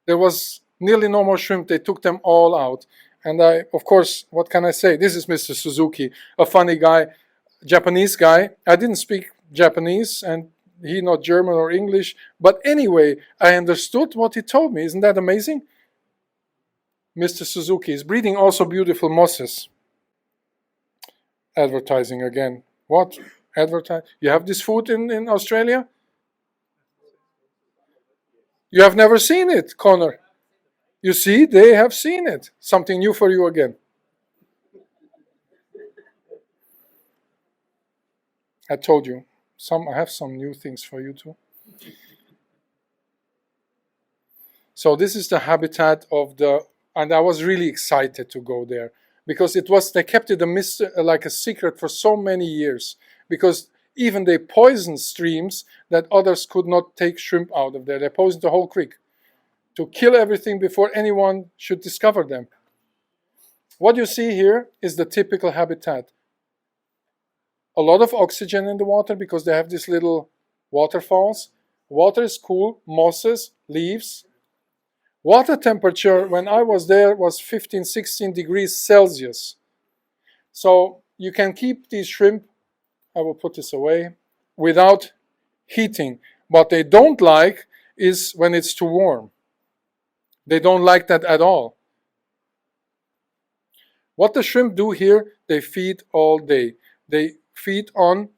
S2: There was nearly no more shrimp. They took them all out. And of course, what can I say? This is Mr. Suzuki, a funny guy, Japanese guy. I didn't speak Japanese, and he not German or English. But anyway, I understood what he told me. Isn't that amazing? Mr. Suzuki is breeding also beautiful mosses. Advertising again. What? Advertise? You have this food in Australia? You have never seen it, Connor. You see, they have seen it. Something new for you again. I told you, I have some new things for you too. So this is the habitat of and I was really excited to go there because they kept it like a secret for so many years, because even they poisoned streams that others could not take shrimp out of there. They poisoned the whole creek to kill everything before anyone should discover them. What you see here is the typical habitat. A lot of oxygen in the water because they have these little waterfalls. Water is cool, mosses, leaves. Water temperature when I was there was 15-16 degrees Celsius. So you can keep these shrimp, I will put this away, without heating. What they don't like is when it's too warm. They don't like that at all. What the shrimp do here, they feed all day. They feed on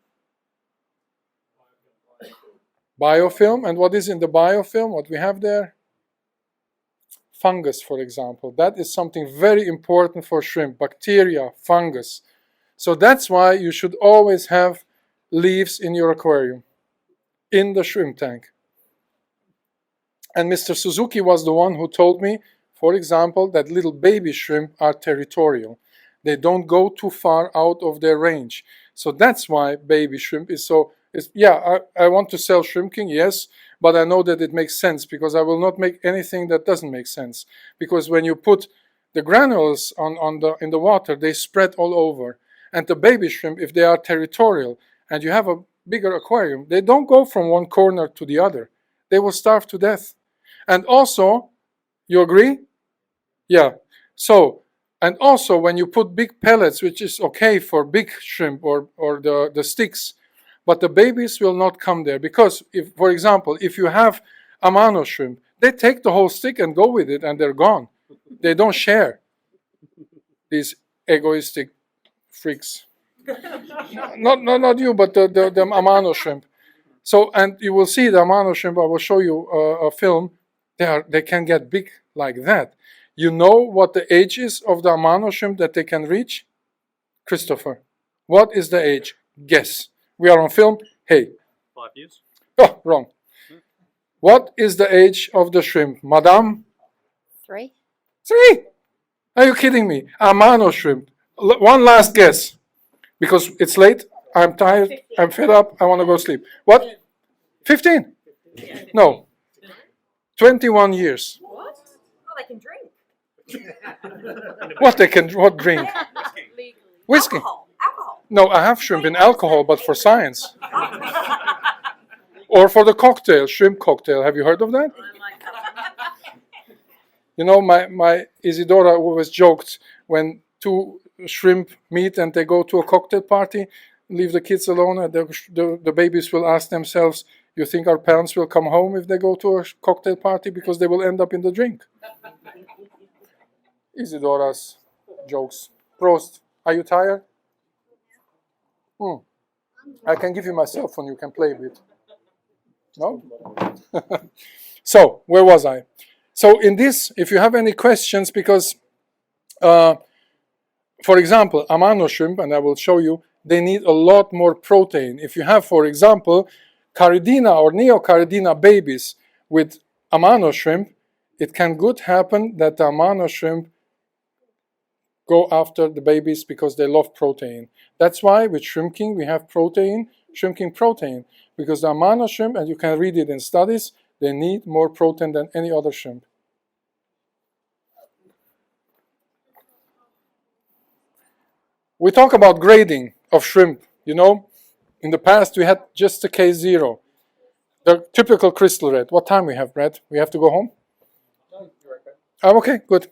S2: biofilm. And what is in the biofilm? What we have there? Fungus, for example. That is something very important for shrimp. Bacteria, fungus. So that's why you should always have lives in your aquarium, in the shrimp tank. And Mr. Suzuki was the one who told me, for example, that little baby shrimp are territorial. They don't go too far out of their range. So that's why baby shrimp is so... I want to sell Shrimp King, yes, but I know that it makes sense because I will not make anything that doesn't make sense. Because when you put the granules in the water, they spread all over. And the baby shrimp, if they are territorial and you have a bigger aquarium, they don't go from one corner to the other. They will starve to death. And also, you agree? Yeah. So, and also when you put big pellets, which is okay for big shrimp or the sticks, but the babies will not come there because, if, for example, if you have Amano shrimp, they take the whole stick and go with it and they're gone. They don't share. These egoistic freaks. Not you, but the Amano shrimp. So, and you will see the Amano shrimp, I will show you a film, they can get big like that. You know what the age is of the Amano shrimp that they can reach? Christopher, what is the age? Guess. We are on film. Hey.
S3: 5 years.
S2: Oh, wrong. What is the age of the shrimp? Madame?
S9: 3.
S2: 3? Are you kidding me? Amano shrimp. One last guess. Because it's late. I'm tired. I'm fed up. I want to go sleep. What? 15? No. 21 years.
S8: What? Oh, they can drink.
S2: What drink? Whiskey.
S8: Alcohol.
S2: No, I have shrimp in alcohol, but for science. Or for the cocktail, shrimp cocktail. Have you heard of that? You know, my Isidora always joked when 2 shrimp meet and they go to a cocktail party, leave the kids alone, and the babies will ask themselves, you think our parents will come home if they go to a cocktail party because they will end up in the drink? Isidora's jokes. Prost. Are you tired? I can give you my cell phone you can play with. No? So, where was I? So in this, if you have any questions, because, for example, Amano shrimp, and I will show you, they need a lot more protein. If you have, for example, Caridina or Neocaridina babies with Amano shrimp, it can good happen that the Amano shrimp go after the babies because they love protein. That's why with Shrimp King we have protein, Shrimp King protein, because the Amano shrimp, and you can read it in studies, they need more protein than any other shrimp. We talk about grading of shrimp. You know, in the past we had just the K0, the typical crystal red. What time we have, Brad? We have to go home?
S1: No, you're okay.
S2: Oh, okay, good.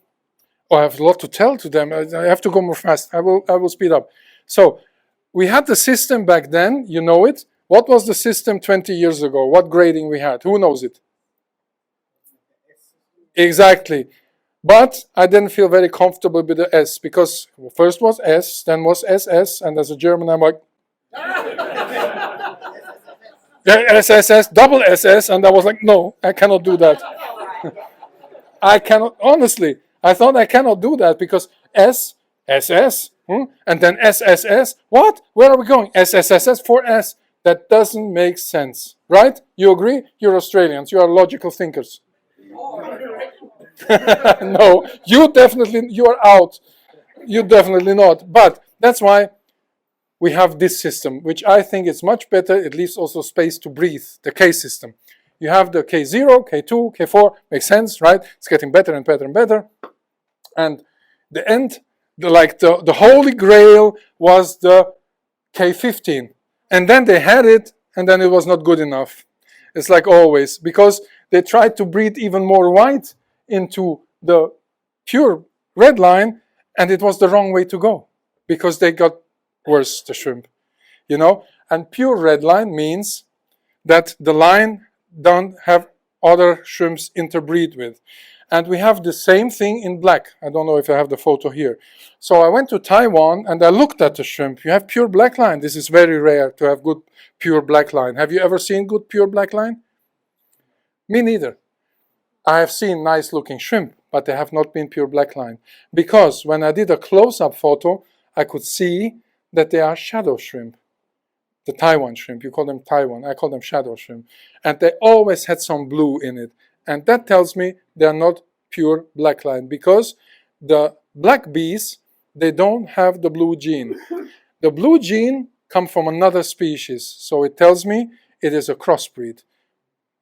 S2: Oh, I have a lot to tell to them. I have to go more fast. I will speed up. So, we had the system back then, you know it. What was the system 20 years ago? What grading we had? Who knows it? Exactly. But I didn't feel very comfortable with the S because first was S, then was SS, and as a German I'm like, SSS, double SS, and I was like, no, I cannot do that. I cannot, honestly, I thought I cannot do that because S, SS, and then SSS. What? Where are we going? SSSS for S. That doesn't make sense, right? You agree? You're Australians. You are logical thinkers. No, you are out. You definitely not. But that's why we have this system, which I think is much better. It leaves also space to breathe, the K system. You have the K0, K2, K4, makes sense, right? It's getting better and better and better. And the end, the holy grail was the K15. And then they had it, and then it was not good enough. It's like always, because they tried to breed even more white into the pure red line, and it was the wrong way to go, because they got worse, the shrimp, you know. And pure red line means that the line don't have other shrimps interbreed with. And we have the same thing in black. I don't know if I have the photo here. So I went to Taiwan and I looked at the shrimp. You have pure black line. This is very rare to have good pure black line. Have you ever seen good pure black line? Me neither. I have seen nice looking shrimp, but they have not been pure black line. Because when I did a close-up photo, I could see that they are shadow shrimp. the Taiwan shrimp. You call them Taiwan. I call them shadow shrimp. And they always had some blue in it. And that tells me they're not pure blackline, because the black bees, they don't have the blue gene. The blue gene comes from another species. So it tells me it is a crossbreed.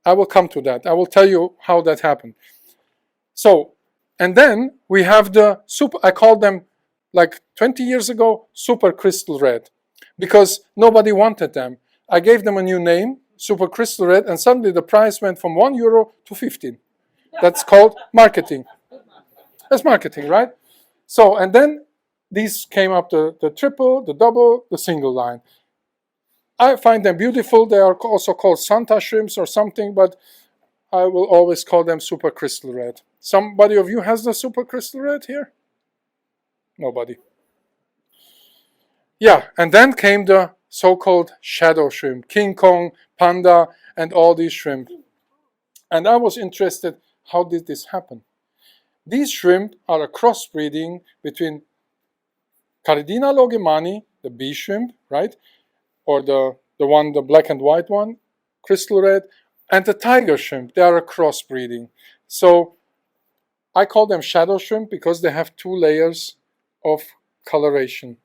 S2: I will come to that. I will tell you how that happened. So, and then we have the super, I called them like 20 years ago, super crystal red, because nobody wanted them. I gave them a new name, super crystal red, and suddenly the price went from €1 to 15. That's called marketing. That's marketing, right? So, and then these came up the triple, the double, the single line. I find them beautiful. They are also called Santa shrimps or something, but I will always call them super crystal red. Somebody of you has the super crystal red here? Nobody. Yeah, and then came the so-called shadow shrimp, King Kong, panda, and all these shrimp. And I was interested, how did this happen? These shrimp are a crossbreeding between Caridina logimani, the bee shrimp, right? Or the black and white one, crystal red, and the tiger shrimp. They are a crossbreeding. So I call them shadow shrimp because they have 2 layers of coloration.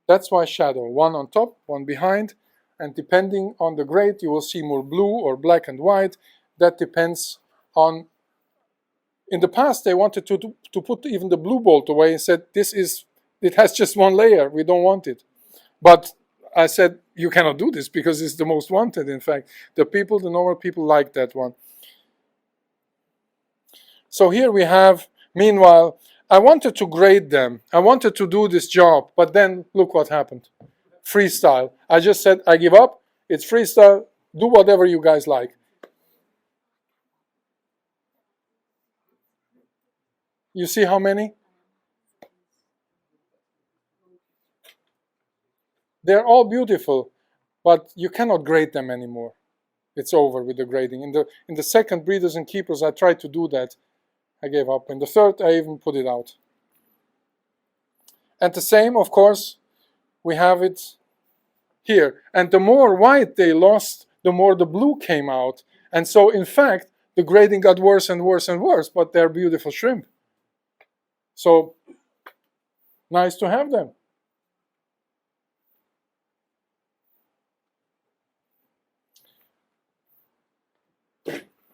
S2: That's why shadow, one on top, one behind, and depending on the grade, you will see more blue or black and white. That depends on. In the past, they wanted to put even the blue bolt away and said, it has just 1 layer, we don't want it. But I said, you cannot do this because it's the most wanted, in fact. The normal people like that one. So here we have, meanwhile, I wanted to grade them. I wanted to do this job, but then look what happened. Freestyle. I just said, I give up. It's freestyle. Do whatever you guys like. You see how many? They're all beautiful, but you cannot grade them anymore. It's over with the grading. In the second breeders and keepers, I tried to do that. I gave up. In the third, I even put it out. And the same, of course, we have it here. And the more white they lost, the more the blue came out. And so, in fact, the grading got worse and worse and worse, but they're beautiful shrimp. So, nice to have them.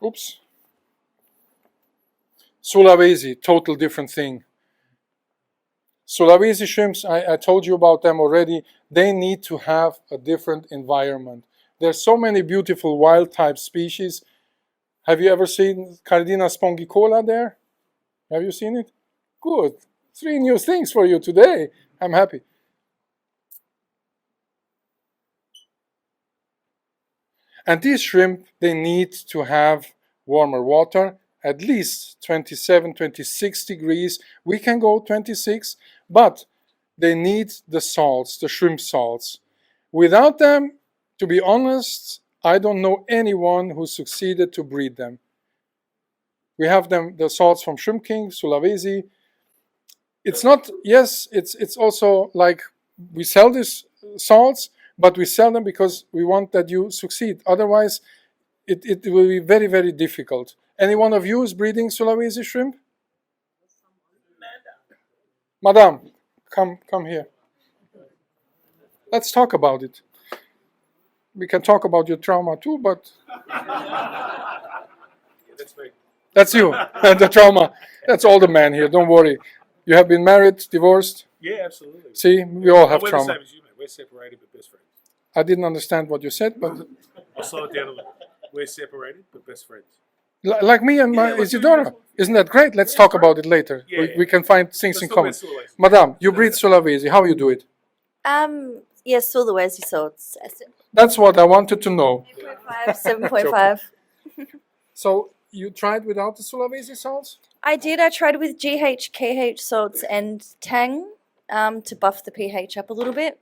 S2: Oops. Sulawesi, total different thing. Sulawesi shrimps, I told you about them already. They need to have a different environment. There's so many beautiful wild type species. Have you ever seen Cardina spongicola there? Have you seen it? Good. 3 new things for you today. I'm happy. And these shrimp, they need to have warmer water, at least 27, 26 degrees. We can go 26, but they need the salts, the shrimp salts. Without them, to be honest, I don't know anyone who succeeded to breed them. We have them, the salts from Shrimp King, Sulawesi. It's not, yes, it's also like we sell these salts, but we sell them because we want that you succeed. Otherwise, it will be very, very difficult. Any one of you is breeding Sulawesi shrimp? Madam, come here. Let's talk about it. We can talk about your trauma too, but
S10: That's me.
S2: that's you. The trauma. That's all the men here. Don't worry. You have been married, divorced?
S10: Yeah, absolutely.
S2: See, we all have
S10: we're
S2: trauma.
S10: the same as you, mate. We're separated but best friends.
S2: I didn't understand what you said, but
S10: I'll slow it down a little. We're separated but best friends.
S2: like me and my
S10: Yeah, let's do
S2: Isidora.
S10: this one.
S2: Isn't that great? Let's talk about it later.
S10: Yeah,
S2: We can find things
S10: Let's
S2: in
S10: talk
S2: common.
S10: about Sulawesi.
S2: Madam, you breed Sulawesi. How you do it?
S11: Yes, Sulawesi salts.
S2: That's what I wanted to know.
S11: 8.5, 7.5.
S2: So you tried without the Sulawesi salts?
S11: I did. I tried with GH, KH salts and Tang to buff the pH up a little bit.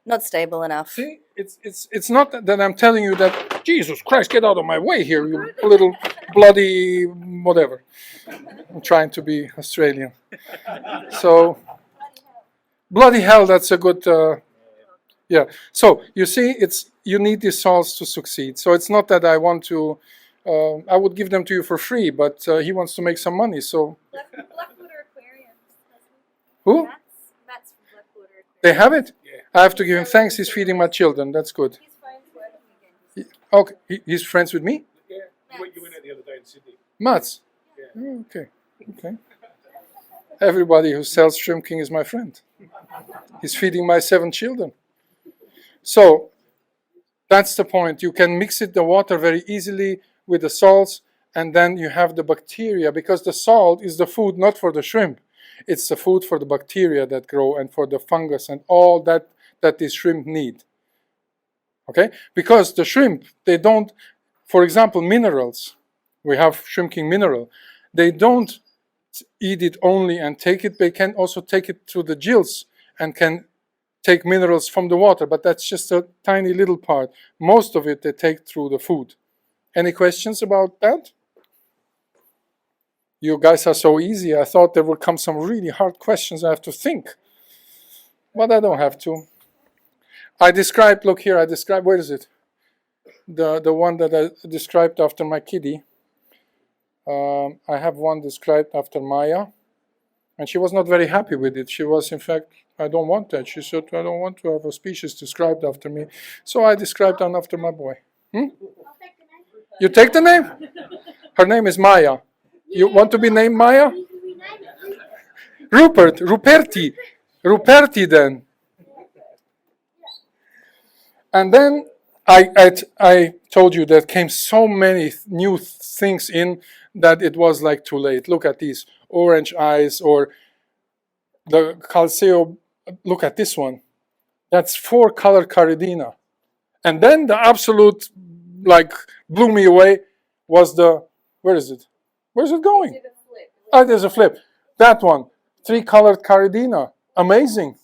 S11: Not stable enough.
S2: See, it's not that I'm telling you that, Jesus Christ, get out of my way here, you little bloody whatever. I'm trying to be Australian. So, bloody hell, that's a good, Yeah. So you see, you need these salts to succeed. So it's not that I want to. I would give them to you for free, but he wants to make some money. So
S7: Blackwater Aquarium.
S2: who?
S7: Matt's from Blackwater Aquarium.
S2: They have it?
S10: Yeah.
S2: I have to give him thanks. He's feeding my children. That's good.
S7: His phone's working again.
S2: Okay. He's friends with me?
S10: Yeah. You went out the other day in Sydney.
S2: Mats?
S10: Yeah.
S2: Oh, okay. Okay. Everybody who sells Shrimp King is my friend. He's feeding my 7 children. So that's the point. You can mix it, the water, very easily with the salts, and then you have the bacteria, because the salt is the food not for the shrimp. It's the food for the bacteria that grow and for the fungus and all that these shrimp need. Okay? Because the shrimp, they don't, for example, minerals. We have Shrimp King mineral. They don't eat it only and take it. They can also take it through the gills and can take minerals from the water, but that's just a tiny little part. Most of it they take through the food. Any questions about that? You guys are so easy. I thought there would come some really hard questions I have to think, but I don't have to. I described, look here, where is it? The one that I described after my kitty. I have one described after Maya, and she was not very happy with it. She was, in fact, I don't want that. She said, I don't want to have a species described after me. So I described one after my boy. You take the name? Her name is Maya. You want to be named Maya? Rupert, Ruperti. Ruperti then. And then I told you there came so many new things in that it was like too late. Look at these orange eyes, or the Calceo. Look at this one. That's 4-color Caridina. And then the absolute, like, blew me away was the, where is it? Where's it going? Oh, there's a flip. That one, 3-colored Caridina. Amazing.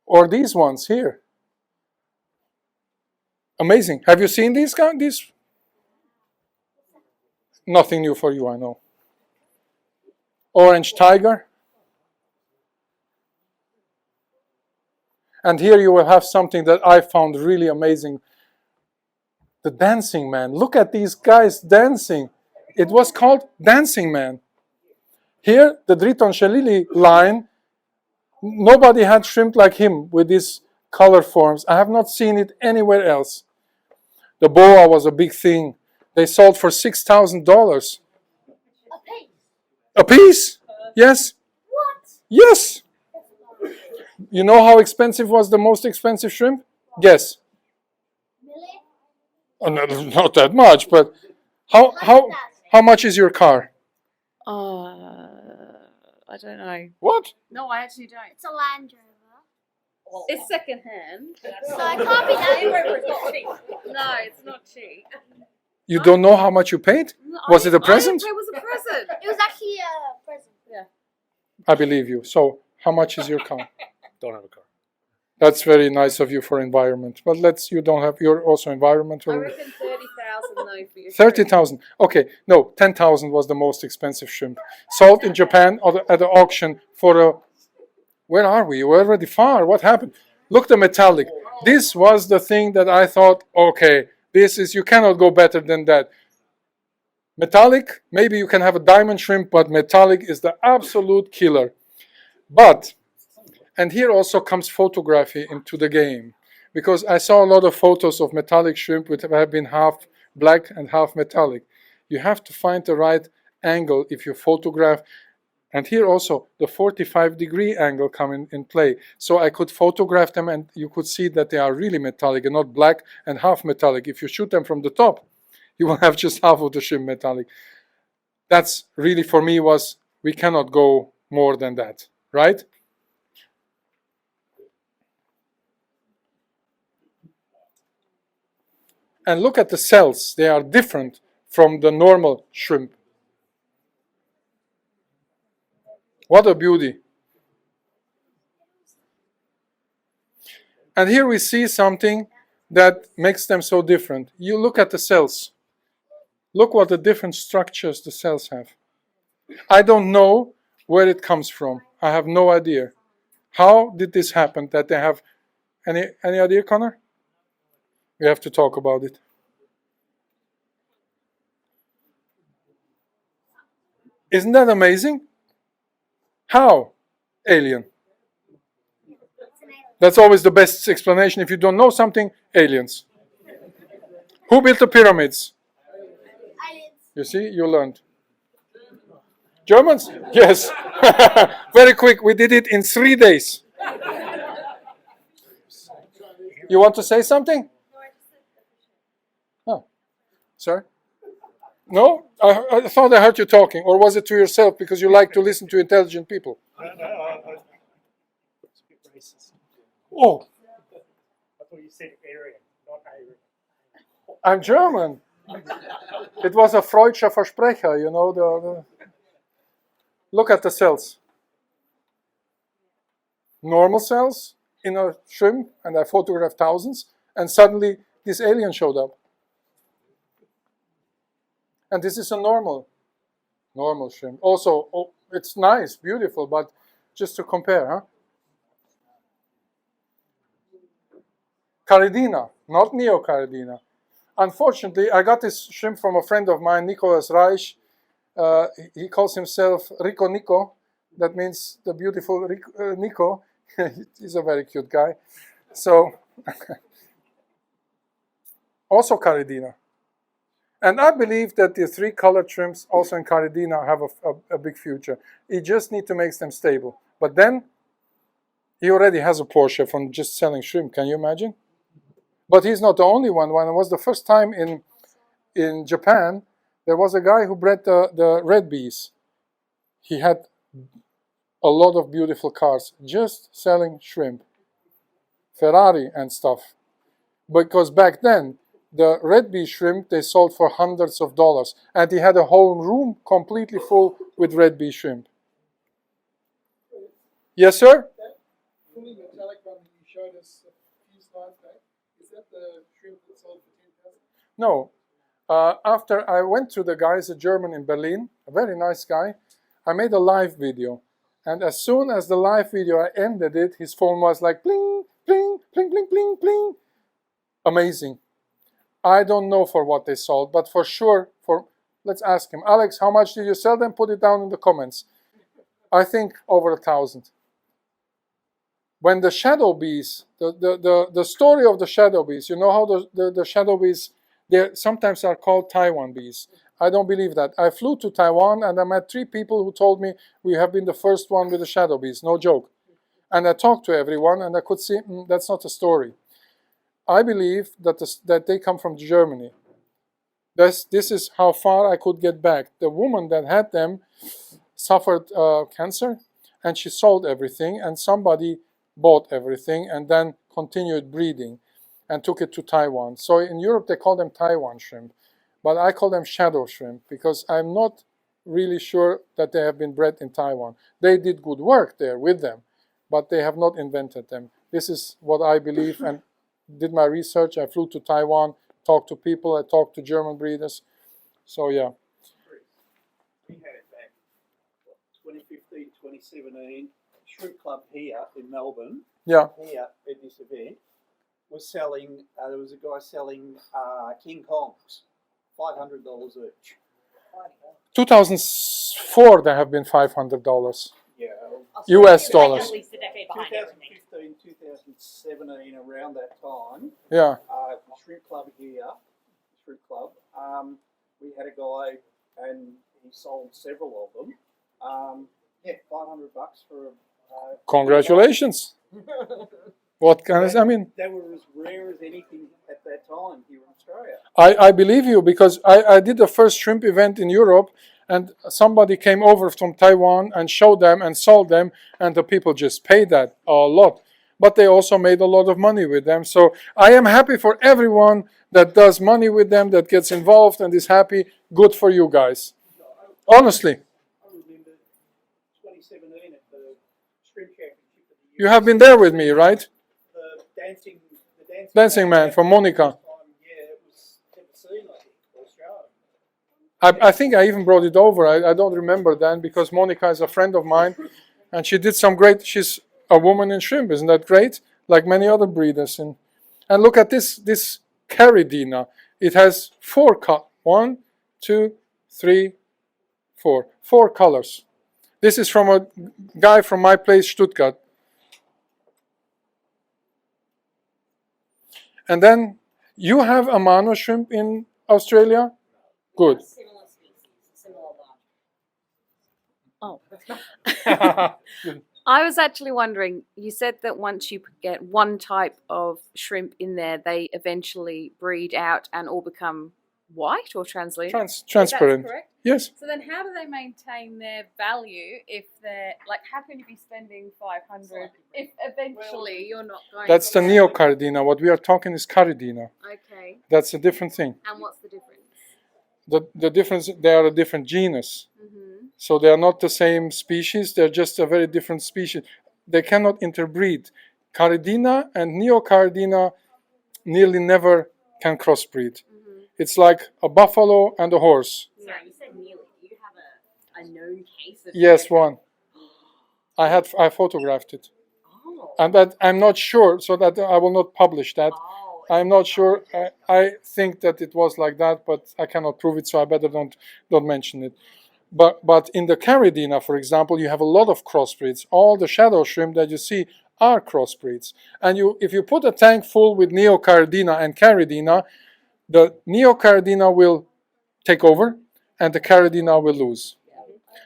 S2: Or these ones here. Amazing. Have you seen these guys? These? Nothing new for you, I know. Orange tiger. And here you will have something that I found really amazing. The dancing man. Look at these guys dancing. It was called Dancing Man. Here, the Driton Shelili line, nobody had shrimp like him with these color forms. I have not seen it anywhere else. The boa was a big thing. They sold for $6,000.
S9: A piece.
S2: A piece? Yes.
S9: What?
S2: Yes. You know how expensive was the most expensive shrimp? Guess.
S9: Million?
S2: Oh, no, not that much, but how much is your car?
S7: I don't know.
S2: What?
S7: No, I actually don't.
S9: It's a Land Rover.
S7: It's second hand.
S9: So it can't be that.
S7: No, it's not cheap.
S2: You don't know how much you paid? Was it a present?
S7: It was a present.
S9: It was actually a present.
S7: Yeah.
S2: I believe you. So, how much is your car?
S10: Don't have a car.
S2: That's very nice of you for environment. But you don't have, you're also
S7: I
S2: environmental.
S7: reckon 30,000 though for your
S2: 30,000. Okay, no, 10,000 was the most expensive shrimp. Sold in Japan at the auction for a, where are we? We're already far. What happened? Look, the metallic. This was the thing that I thought, okay, you cannot go better than that. Metallic, maybe you can have a diamond shrimp, but metallic is the absolute killer. But, and here also comes photography into the game, because I saw a lot of photos of metallic shrimp which have been half black and half metallic. You have to find the right angle if you photograph. And here also the 45-degree angle come in play. So I could photograph them and you could see that they are really metallic and not black and half metallic. If you shoot them from the top, you will have just half of the shrimp metallic. That's really, for me, we cannot go more than that, right? And look at the cells. They are different from the normal shrimp. What a beauty. And here we see something that makes them so different. You look at the cells. Look what the different structures the cells have. I don't know where it comes from. I have no idea. How did this happen that they have, Any idea, Connor? We have to talk about it. Isn't that amazing? How? Alien. That's always the best explanation. If you don't know something, aliens. Who built the pyramids? You see, you learned. Germans? Yes. Very quick. We did it in 3 days. You want to say something? Oh, sorry. No? I thought I heard you talking. Or was it to yourself because you like to listen to intelligent people?
S3: No, it's a bit racist.
S2: Oh,
S3: I thought you said Aryan, not Aryan.
S2: I'm German. It was a Freudscher Versprecher, you know. The Look at the cells. Normal cells in a shrimp, and I photographed thousands, and suddenly this alien showed up. And this is a normal shrimp. Also, it's nice, beautiful, but just to compare, huh? Caridina, not Neocaridina. Unfortunately, I got this shrimp from a friend of mine, Nicholas Reich. He calls himself Rico Nico. That means the beautiful Nico. He's a very cute guy. So, also Caridina. And I believe that the 3 colored shrimps, also in Caridina, have a big future. You just need to make them stable. But then, he already has a Porsche from just selling shrimp. Can you imagine? But he's not the only one. When it was the first time in Japan, there was a guy who bred the red bees. He had a lot of beautiful cars, just selling shrimp, Ferrari and stuff. Because back then, the red bee shrimp, they sold for hundreds of dollars. And he had a whole room completely full with red bee shrimp. Yes, sir?
S4: That fully metallic one that you showed us a few slides back, is that the shrimp that sold for 10,000?
S2: No. After I went to the guys, a German in Berlin, a very nice guy, I made a live video. And as soon as the live video, I ended it, his phone was like bling, bling, bling, bling, bling, bling. Amazing. I don't know for what they sold, but for sure, let's ask him. Alex, how much did you sell them? Put it down in the comments. I think over 1,000. When the shadow bees, the story of the shadow bees, you know how the shadow bees, they sometimes are called Taiwan bees. I don't believe that. I flew to Taiwan and I met 3 people who told me we have been the first one with the shadow bees, no joke. And I talked to everyone and I could see that's not a story. I believe that they come from Germany. This is how far I could get back. The woman that had them suffered cancer and she sold everything and somebody bought everything and then continued breeding and took it to Taiwan. So in Europe they call them Taiwan shrimp, but I call them shadow shrimp because I'm not really sure that they have been bred in Taiwan. They did good work there with them, but they have not invented them. This is what I believe and did my research. I flew to Taiwan, talked to people, I talked to German breeders. So yeah.
S12: We had it back 2015, 2017. Shrimp Club here in Melbourne.
S2: Yeah.
S12: Here at this event was selling. There was a guy selling King Kongs, $500 each.
S2: 2004, they have been $500.
S12: Yeah.
S2: US dollars.
S8: At least a decade behind everything.
S12: 2015, 2017, around that time.
S2: Yeah.
S12: The Shrimp Club here, Shrimp Club. We had a guy, and he sold several of them. Yeah, $500 for.
S2: Congratulations. What kind of, I mean,
S12: they were as rare as anything at that time here in Australia.
S2: I believe you because I did the first shrimp event in Europe and somebody came over from Taiwan and showed them and sold them and the people just paid that a lot. But they also made a lot of money with them. So I am happy for everyone that does money with them, that gets involved and is happy. Good for you guys. Honestly.
S12: I remember 2017 at the Shrimp Championship of the
S2: You have been there with me, right?
S12: The
S2: Dancing Man from Monica.
S12: Yeah, it was Tennessee, I think, or Australia.
S2: I think I even brought it over. I don't remember then because Monica is a friend of mine and she did some great, she's a woman in shrimp, isn't that great? like many other breeders. And look at this Caridina. It has 4 colors. 1, 2, 3, 4. 4 colors. This is from a guy from my place, Stuttgart. And then you have Amano shrimp in Australia? Good.
S8: Similar species, similar
S7: Oh. I was actually wondering, you said that once you get one type of shrimp in there, they eventually breed out and all become white or translucent?
S2: Transparent.
S7: That's correct?
S2: Yes.
S7: So then how do they maintain their value if they're, like, how can you be spending 500 if eventually you're not going
S2: That's
S7: to
S2: the Neocaridina. What we are talking is Caridina.
S7: Okay.
S2: That's a different thing.
S7: And what's the difference?
S2: The difference, they are a different genus. So they are not the same species, they're just a very different species. They cannot interbreed. Caridina and Neocaridina nearly never can crossbreed. It's like a buffalo and a horse.
S8: Sorry, you said nearly. Do you have a known case of
S2: Yes, one. I photographed it.
S8: Oh.
S2: And that I'm not sure, so that I will not publish that.
S8: Oh,
S2: I'm not sure. I think that it was like that, but I cannot prove it, so I better don't mention it. But in the Caridina, for example, you have a lot of crossbreeds. All the shadow shrimp that you see are crossbreeds. And if you put a tank full with Neocaridina and Caridina, the Neocaridina will take over and the Caridina will lose.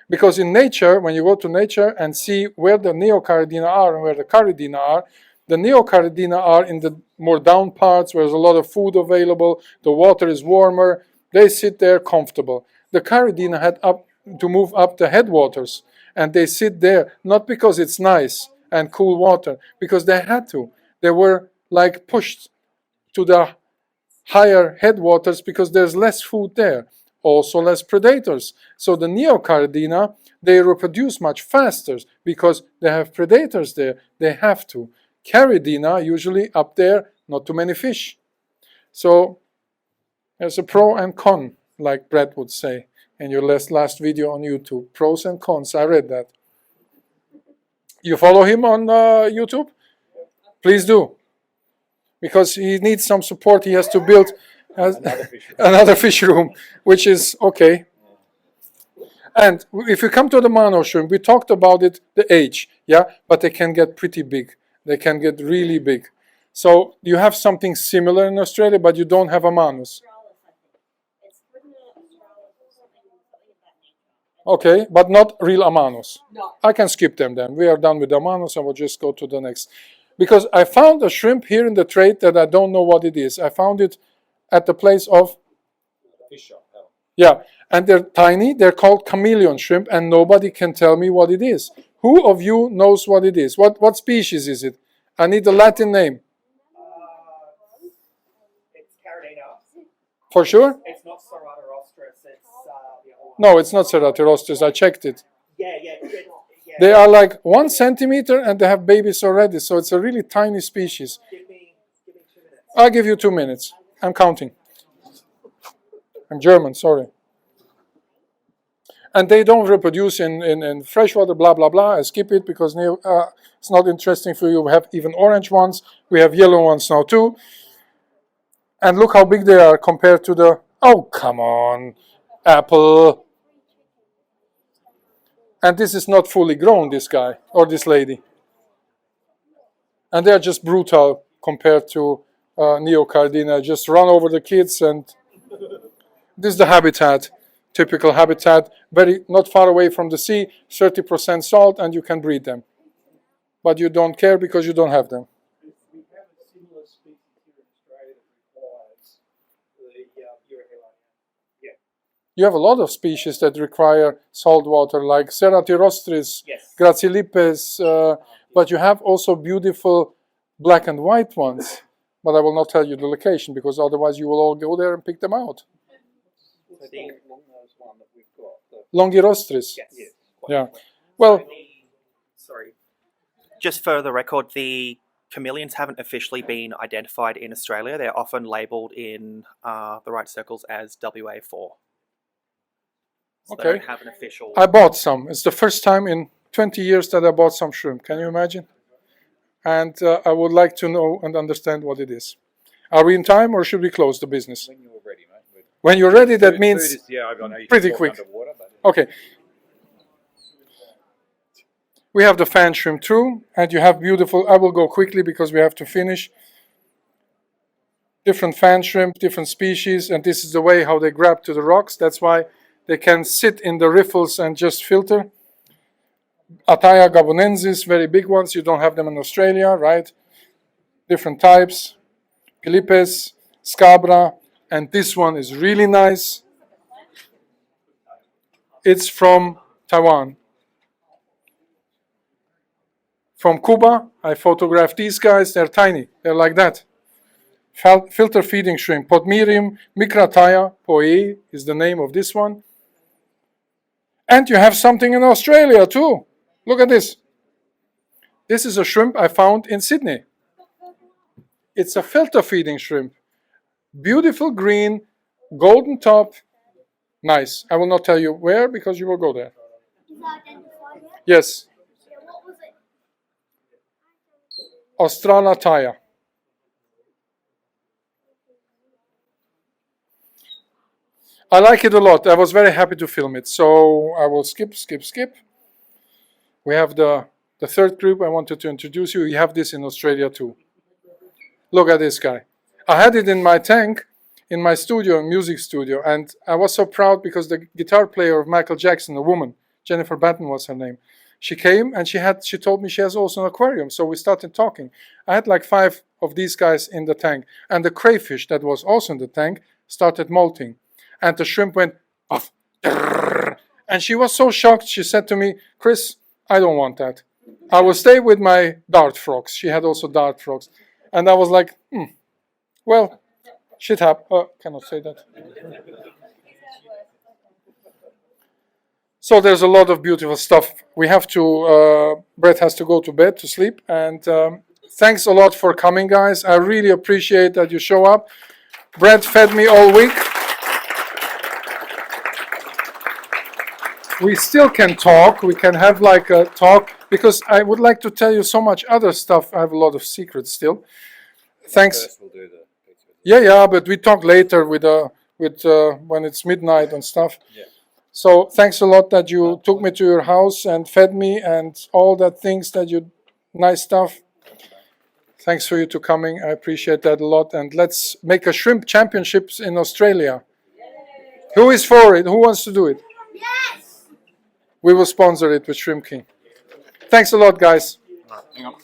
S2: Because in nature, when you go to nature and see where the Neocaridina are and where the Caridina are, the Neocaridina are in the more down parts where there's a lot of food available, the water is warmer, they sit there comfortable. The Caridina had to move up the headwaters, and they sit there not because it's nice and cool water, because they had to. They were like pushed to the higher headwaters because there's less food there, also less predators. So the Neocaridina, they reproduce much faster because they have predators there. They have to. Caridina, usually up there, not too many fish. So there's a pro and con, like Brett would say in your last video on YouTube. Pros and cons. I read that. You follow him on YouTube? Please do. Because he needs some support. He has to build another fish room, which is okay. And if you come to the Mano shrimp, we talked about it, the age, yeah? But they can get pretty big. They can get really big. So you have something similar in Australia, but you don't have a Manus. Okay, but not real Amanos.
S8: No.
S2: I can skip them then. We are done with Amanos. I will just go to the next. Because I found a shrimp here in the trade that I don't know what it is. I found it at the place of...
S1: Fish shop.
S2: Yeah, and they're tiny. They're called chameleon shrimp, and nobody can tell me what it is. Who of you knows what it is? What species is it? I need the Latin name.
S3: It's Caridina.
S2: For sure?
S3: It's not Serrata rostris. It's the other one.
S2: No, it's not Ceratirostris. I checked it.
S3: Yeah.
S2: They are like 1 centimeter and they have babies already, so it's a really tiny species.
S3: Give me 2 minutes.
S2: I'll give you 2 minutes. I'm counting. I'm German, sorry. And they don't reproduce in freshwater, blah, blah, blah. I skip it because it's not interesting for you. We have even orange ones. We have yellow ones now too. And look how big they are compared to the... Oh, come on, apple. And this is not fully grown, this guy or this lady. And they're just brutal compared to Neocaridina. Just run over the kids, and this is the habitat, typical habitat, very not far away from the sea, 30% salt, and you can breed them. But you don't care because you don't have them.
S12: We have a similar species here in Australia that requires the Eurochelania.
S2: You have a lot of species that require salt water, like Ceratirostris,
S3: Yes.
S2: Gracilipes, but you have also beautiful black and white ones. But I will not tell you the location because otherwise you will all go there and pick them out. Longirostris.
S3: Yes.
S2: Yeah. Well,
S6: Sorry. Just for the record, the chameleons haven't officially been identified in Australia. They're often labelled in the right circles as WA4. So
S2: okay.
S6: They don't have an official...
S2: I bought some. It's the first time in 20 years that I bought some shrimp. Can you imagine? and I would like to know and understand what it is. Are we in time, or should we close the business?
S13: When you're ready, mate.
S2: When you're ready, that
S13: Food
S2: means
S13: is, yeah, I know you
S2: pretty
S13: talk
S2: quick.
S13: underwater, but
S2: Okay. We have the fan shrimp too, and you have beautiful, I will go quickly because we have to finish. Different fan shrimp, different species, and this is the way how they grab to the rocks. That's why they can sit in the riffles and just filter. Ataya gabonensis, very big ones. You don't have them in Australia, right? Different types. Pilipes, Scabra, and this one is really nice. It's from Taiwan. From Cuba, I photographed these guys. They're tiny. They're like that. Filter feeding shrimp. Podmirium micrataya poei is the name of this one. And you have something in Australia too. Look at this. This is a shrimp I found in Sydney. It's a filter feeding shrimp. Beautiful green, golden top. Nice. I will not tell you where because you will go there.
S9: Is that identified yet?
S2: Yes.
S9: Yeah, what was it?
S2: Australataya. I like it a lot. I was very happy to film it. So I will skip. We have the third group I wanted to introduce you. You have this in Australia too. Look at this guy. I had it in my tank, in my studio, music studio, and I was so proud because the guitar player of Michael Jackson, a woman, Jennifer Batten was her name, she came and she told me she has also an aquarium. So we started talking. I had like 5 of these guys in the tank, and the crayfish that was also in the tank started molting. And the shrimp went off. And she was so shocked. She said to me, Chris, I don't want that. I will stay with my dart frogs. She had also dart frogs. And I was like, well, shit happened. Cannot say that. So there's a lot of beautiful stuff. We have to, Brett has to go to bed to sleep. And thanks a lot for coming, guys. I really appreciate that you show up. Brett fed me all week. We still can talk. We can have like a talk because I would like to tell you so much other stuff. I have a lot of secrets still. Thanks.
S13: first we'll do the picture.
S2: Yeah, but we talk later with when it's midnight and stuff.
S13: Yeah.
S2: So thanks a lot that you took me to your house and fed me and all that things that you nice stuff. Thanks for you to coming. I appreciate that a lot. And let's make a shrimp championships in Australia. Who is for it? Who wants to do it?
S9: Yes!
S2: We will sponsor it with Shrimp King. Thanks a lot, guys.
S13: Hang on.